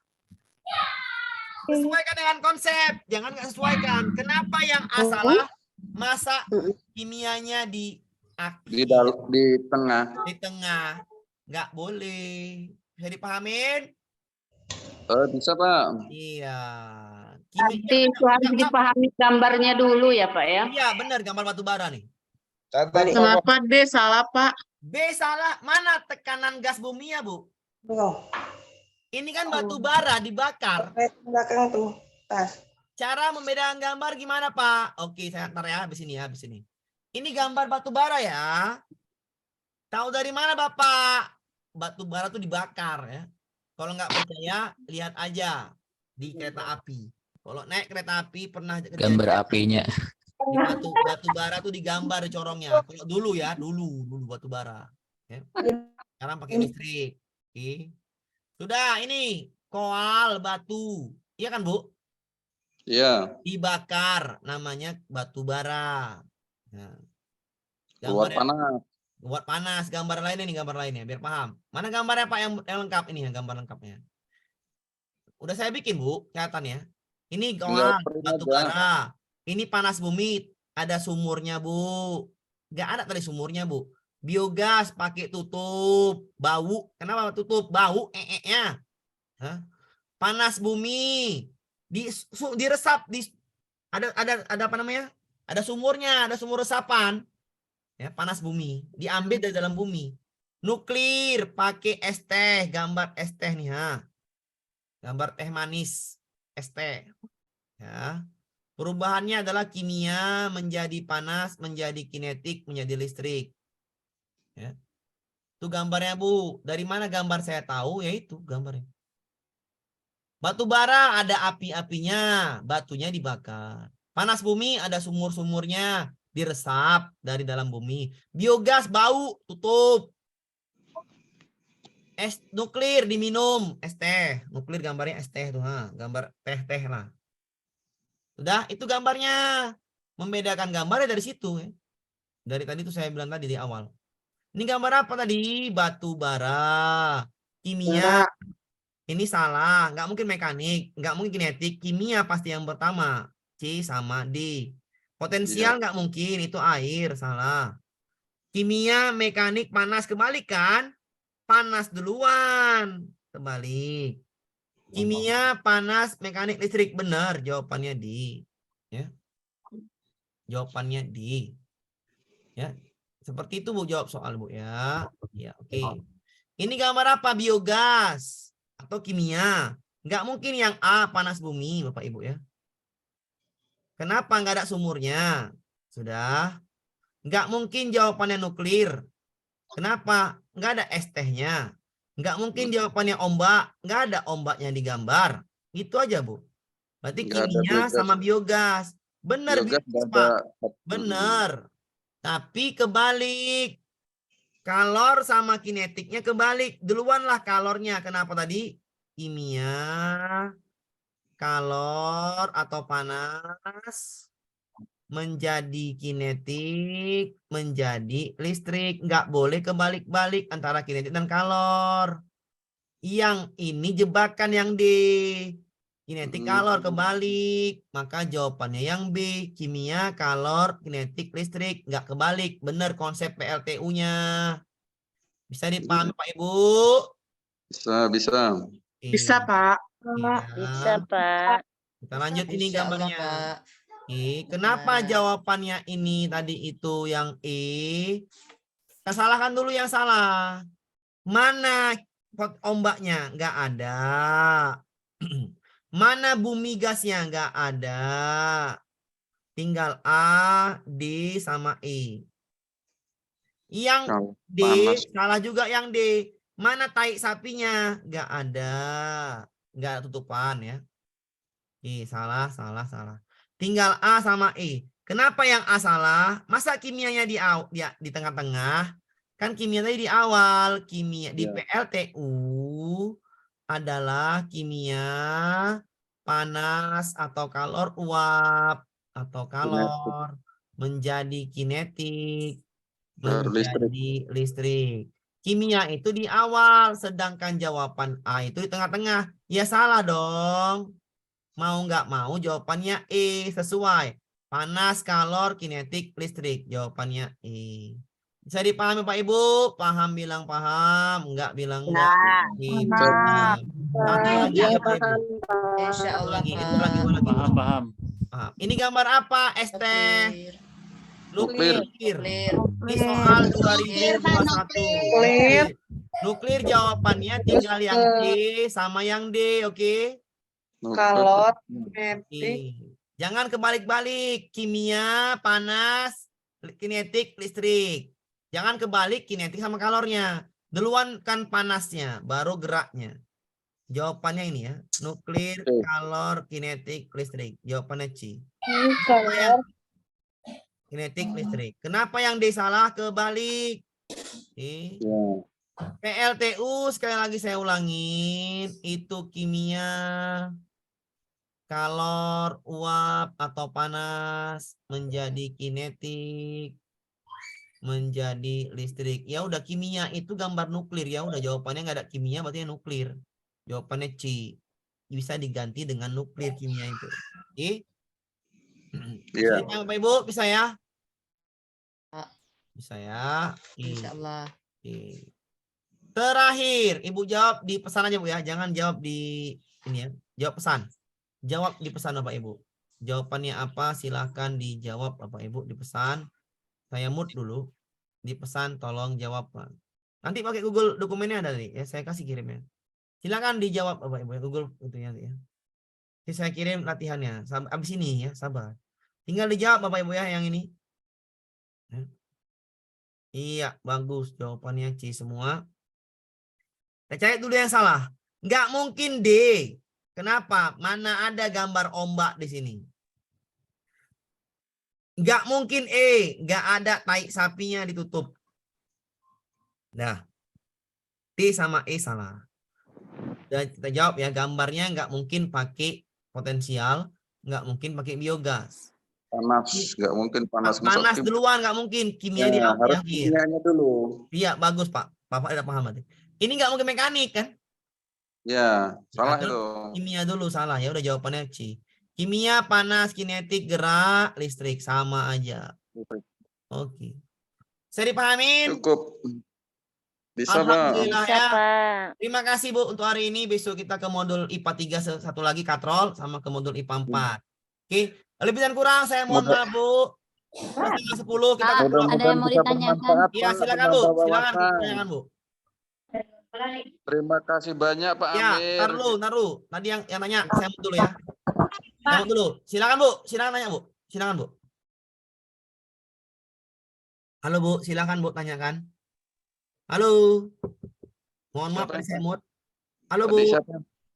Sesuaikan dengan konsep. Jangan nggak sesuaikan. Kenapa yang A salah? Masa kimianya di Di tengah. di tengah? Nggak boleh. Bisa dipahamin? Bisa, Pak. Iya. Nanti itu harus dipahami gambarnya dulu ya Pak ya. Iya, benar gambar batu bara nih. Kenapa D salah, Pak? B salah. Mana tekanan gas bumi ya, Bu? Ini kan batu bara dibakar. Belakang tuh. Tas. Cara membedakan gambar gimana, Pak? Oke, saya ntar ya habis ini ya, habis ini. Ini gambar batu bara ya. Tahu dari mana, Bapak? Batu bara tuh dibakar ya. Kalau nggak percaya, lihat aja di kereta api. Kalau naik kereta api pernah Gambar apinya. di batu bara tuh digambar di corongnya. Kalau dulu ya, dulu batu bara. Ya. Sekarang pakai listrik. Oke. Sudah, ini koal batu. Iya kan, Bu? Iya. Dibakar, namanya batu bara. Nah, Buat gambarnya- panas. buat panas. Gambar lainnya nih, gambar lainnya biar paham. Mana gambarnya Pak yang lengkap ini ya, gambar lengkapnya. Udah saya bikin, Bu, catatannya. Ini koal batu bara. Ini panas bumi, ada sumurnya, Bu. Nggak ada tadi sumurnya, Bu. Biogas pakai tutup, bau. Kenapa tutup? Bau nya. Panas bumi, diresap ada apa namanya? Ada sumurnya, ada sumur resapan. Ya, panas bumi, diambil dari dalam bumi. Nuklir pakai es teh, gambar es teh nih, ha. Gambar teh manis, es teh. Ya. Perubahannya adalah kimia menjadi panas, menjadi kinetik, menjadi listrik. Ya. Itu gambarnya, Bu. Dari mana gambar saya tahu? Ya itu gambarnya. Batu bara ada api-apinya, batunya dibakar. Panas bumi ada sumur-sumurnya, diresap dari dalam bumi. Biogas bau, tutup. Es nuklir diminum, es teh. Nuklir gambarnya es teh tuh, ha. Gambar teh-teh lah. Sudah, itu gambarnya. Membedakan gambarnya dari situ. Ya. Dari tadi itu saya bilang tadi di awal. Ini gambar apa tadi? Batu bara. Kimia. Ini salah. Nggak mungkin mekanik. Nggak mungkin kinetik. Kimia pasti yang pertama. C sama D. Potensial nggak mungkin, itu air, salah. Kimia, mekanik, panas, kebalik kan? Panas duluan, kebalik. Kimia, panas, mekanik, listrik, benar. Jawabannya D. Ya. Jawabannya D. Ya. Seperti itu Bu jawab soal Bu ya. Ya, oke. Ini gambar apa? Biogas atau kimia. Nggak mungkin yang A, panas bumi, Bapak Ibu ya. Kenapa nggak ada sumurnya? Sudah. Nggak mungkin jawabannya nuklir. Kenapa? Nggak ada es tehnya. Nggak mungkin jawabannya ombak. Nggak ada ombaknya di gambar. Itu aja Bu. Berarti Nggak ada kimia biogas. sama biogas. Benar, Biogas biogas, nggak ada. Pak. Benar. Tapi kebalik. Kalor sama kinetiknya kebalik. Duluanlah kalornya. Kenapa tadi? Kimia, kalor atau panas, menjadi kinetik, menjadi listrik. Nggak boleh kebalik-balik antara kinetik dan kalor. Yang ini jebakan yang D. Kinetik, kalor, kebalik. Maka jawabannya yang B. Kimia, kalor, kinetik, listrik. Nggak kebalik. Benar konsep PLTU-nya. Bisa dipahami Pak Ibu? Bisa, bisa. Bisa, Pak. Bisa, Pak. Kita lanjut ini gambarnya. Kenapa jawabannya ini tadi itu yang E? Kita salahkan dulu yang salah. Mana ombaknya? Nggak ada. Mana bumi gasnya? Nggak ada. Tinggal A, D, sama E. Yang D, salah juga yang D. Mana tai sapinya? Nggak ada. Nggak ada tutupan ya. Salah. Tinggal A sama E. Kenapa yang A salah? Masa kimianya di tengah-tengah? Kan kimia tadi di awal. Kimia di PLTU adalah kimia panas atau kalor uap atau kalor menjadi kinetik menjadi listrik. Kimia itu di awal, sedangkan jawaban A itu di tengah-tengah. Ya salah dong. Mau nggak mau jawabannya E sesuai. Panas, kalor, kinetik, listrik. Jawabannya E. Bisa dipahami Pak Ibu? Paham bilang paham, enggak bilang enggak. Paham. Insya Allah. Paham. Ini gambar apa? Es teh. Nuklir. Ini soal 2021. Nuklir jawabannya tinggal yang C sama yang D, oke? Kalor, Jangan kebalik-balik. Kimia, panas, kinetik, listrik. Jangan kebalik kinetik sama kalornya. Duluan kan panasnya, baru geraknya. Jawabannya ini ya. Nuklir, kalor, kinetik, listrik. Jawabannya C. Kinetik, listrik. Kenapa yang D salah? Kebalik. PLTU sekali lagi saya ulangin. Itu kimia, kalor, uap, atau panas. Menjadi kinetik. Menjadi listrik. Ya udah kimia itu gambar nuklir ya. Udah jawabannya nggak ada kimia berarti nuklir. Jawabannya C. Bisa diganti dengan nuklir kimia itu. Oke? Iya. Bapak Ibu bisa ya? Bisa ya? Insyaallah. Oke. Terakhir, Ibu jawab di pesan aja Bu ya. Jangan jawab di ini ya. Jawab pesan. Jawab di pesan Bapak Ibu. Jawabannya apa? Silahkan dijawab Bapak Ibu di pesan. Saya mute dulu. Di pesan tolong jawab. Nanti pakai Google dokumennya ada nih. Ya, saya kasih kirimnya. Silakan dijawab Bapak Ibu ya. Google itu ya. Nanti saya kirim latihannya. Abis ini ya, sabar. Tinggal dijawab Bapak Ibu ya yang ini. Iya, bagus. Jawabannya C semua. Kita cari dulu yang salah. Nggak mungkin D. Kenapa? Mana ada gambar ombak di sini. Nggak mungkin E, nggak ada tai sapinya ditutup. Nah, D sama E salah. Dan kita jawab ya, gambarnya nggak mungkin pakai potensial, nggak mungkin pakai biogas. Panas, nggak mungkin panas. Panas duluan, nggak mungkin. Kimia di harus akhir. kimianya dulu. Iya, bagus Pak. Bapak tidak paham tadi. Ini nggak mungkin mekanik kan? Ya, salah Atau itu. Kimia dulu salah ya, udah jawabannya C. Kimia, panas, kinetik, gerak, listrik. Sama aja. Oke. Saya dipahamin? Cukup. Bisa, Pak. Alhamdulillah Bisa, ya. Pak. Terima kasih Bu untuk hari ini. Besok kita ke modul IPA 3 satu lagi katrol sama ke modul IPA 4. Oke. Lebih dan kurang saya mohon maaf Bu. Setengah 10 kita Pak, ketemu. ada yang mau ditanyakan? Iya, silakan Bu. Silakan pertanyaan Bu. Terima kasih banyak Pak Ya, Amir. naruh. Tadi yang nanya, saya mau dulu ya. Saya mau dulu. Silakan Bu, silakan tanya Bu. Silakan Bu. Halo Bu, silakan Bu tanyakan. Halo. Mohon maaf tadi saya mute. Halo Bu. Tadi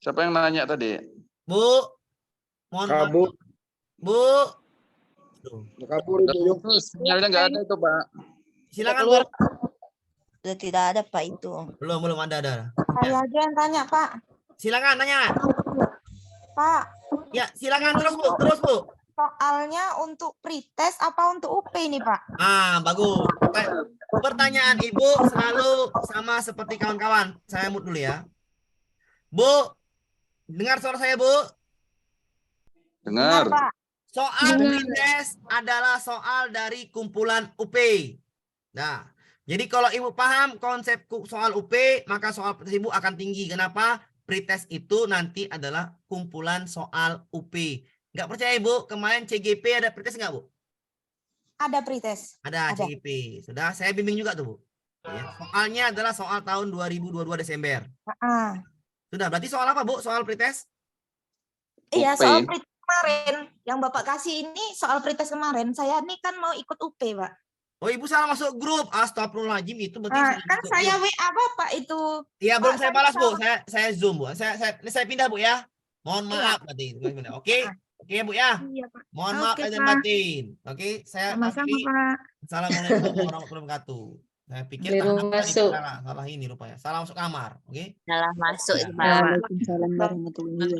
siapa yang nanya tadi? Bu. Mohon maaf. Kabur. Bu. Kabur itu. Sinyalnya nggak ada itu Pak. Silakan Bu. Sudah tidak ada Pak itu. Belum ada. Saya aja yang tanya Pak. Silakan tanya. Pak, Ya, silakan terus Bu. soalnya untuk pretest apa untuk UP ini Pak? Bagus. Pertanyaan Ibu selalu sama seperti kawan-kawan. Saya mute dulu ya. Bu, dengar suara saya Bu? Dengar. Pak. Soal pretest adalah soal dari kumpulan UP. Nah, jadi kalau Ibu paham konsep soal UP, maka soal pretest Ibu akan tinggi. Kenapa? Pretest itu nanti adalah kumpulan soal UP. Nggak percaya Ibu, kemarin CGP ada pretest nggak Bu? Ada pretest. Ada CGP. Sudah, saya bimbing juga tuh Bu. Ya, soalnya adalah soal tahun 2022 Desember. Sudah, berarti soal apa Bu? Soal pretest? Iya, UP. soal pretest kemarin yang Bapak kasih ini soal pretest kemarin. Saya nih kan mau ikut UP, Pak. Oh, Ibu salah masuk grup. Astagfirullahaladzim, itu berarti salah Kan masuk saya grup. WA Bapak itu. Iya, belum Pak, saya saya balas Bu. salah. Saya zoom Bu. Saya pindah Bu ya. Mohon maaf berarti. Oke. Oke Bu ya. Iya, Pak. Mohon maaf Oke, lahir dan Pak. batin. Oke, saya Sama-sama, akhiri. Pak. Assalamualaikum warahmatullahi wabarakatuh. Saya pikir Keliru tahanan tadi masuk. salah ini rupanya. Salah masuk kamar. Oke. Salah masuk Ya. itu Pak. Waalaikumsalam warahmatullahi wabarakatuh.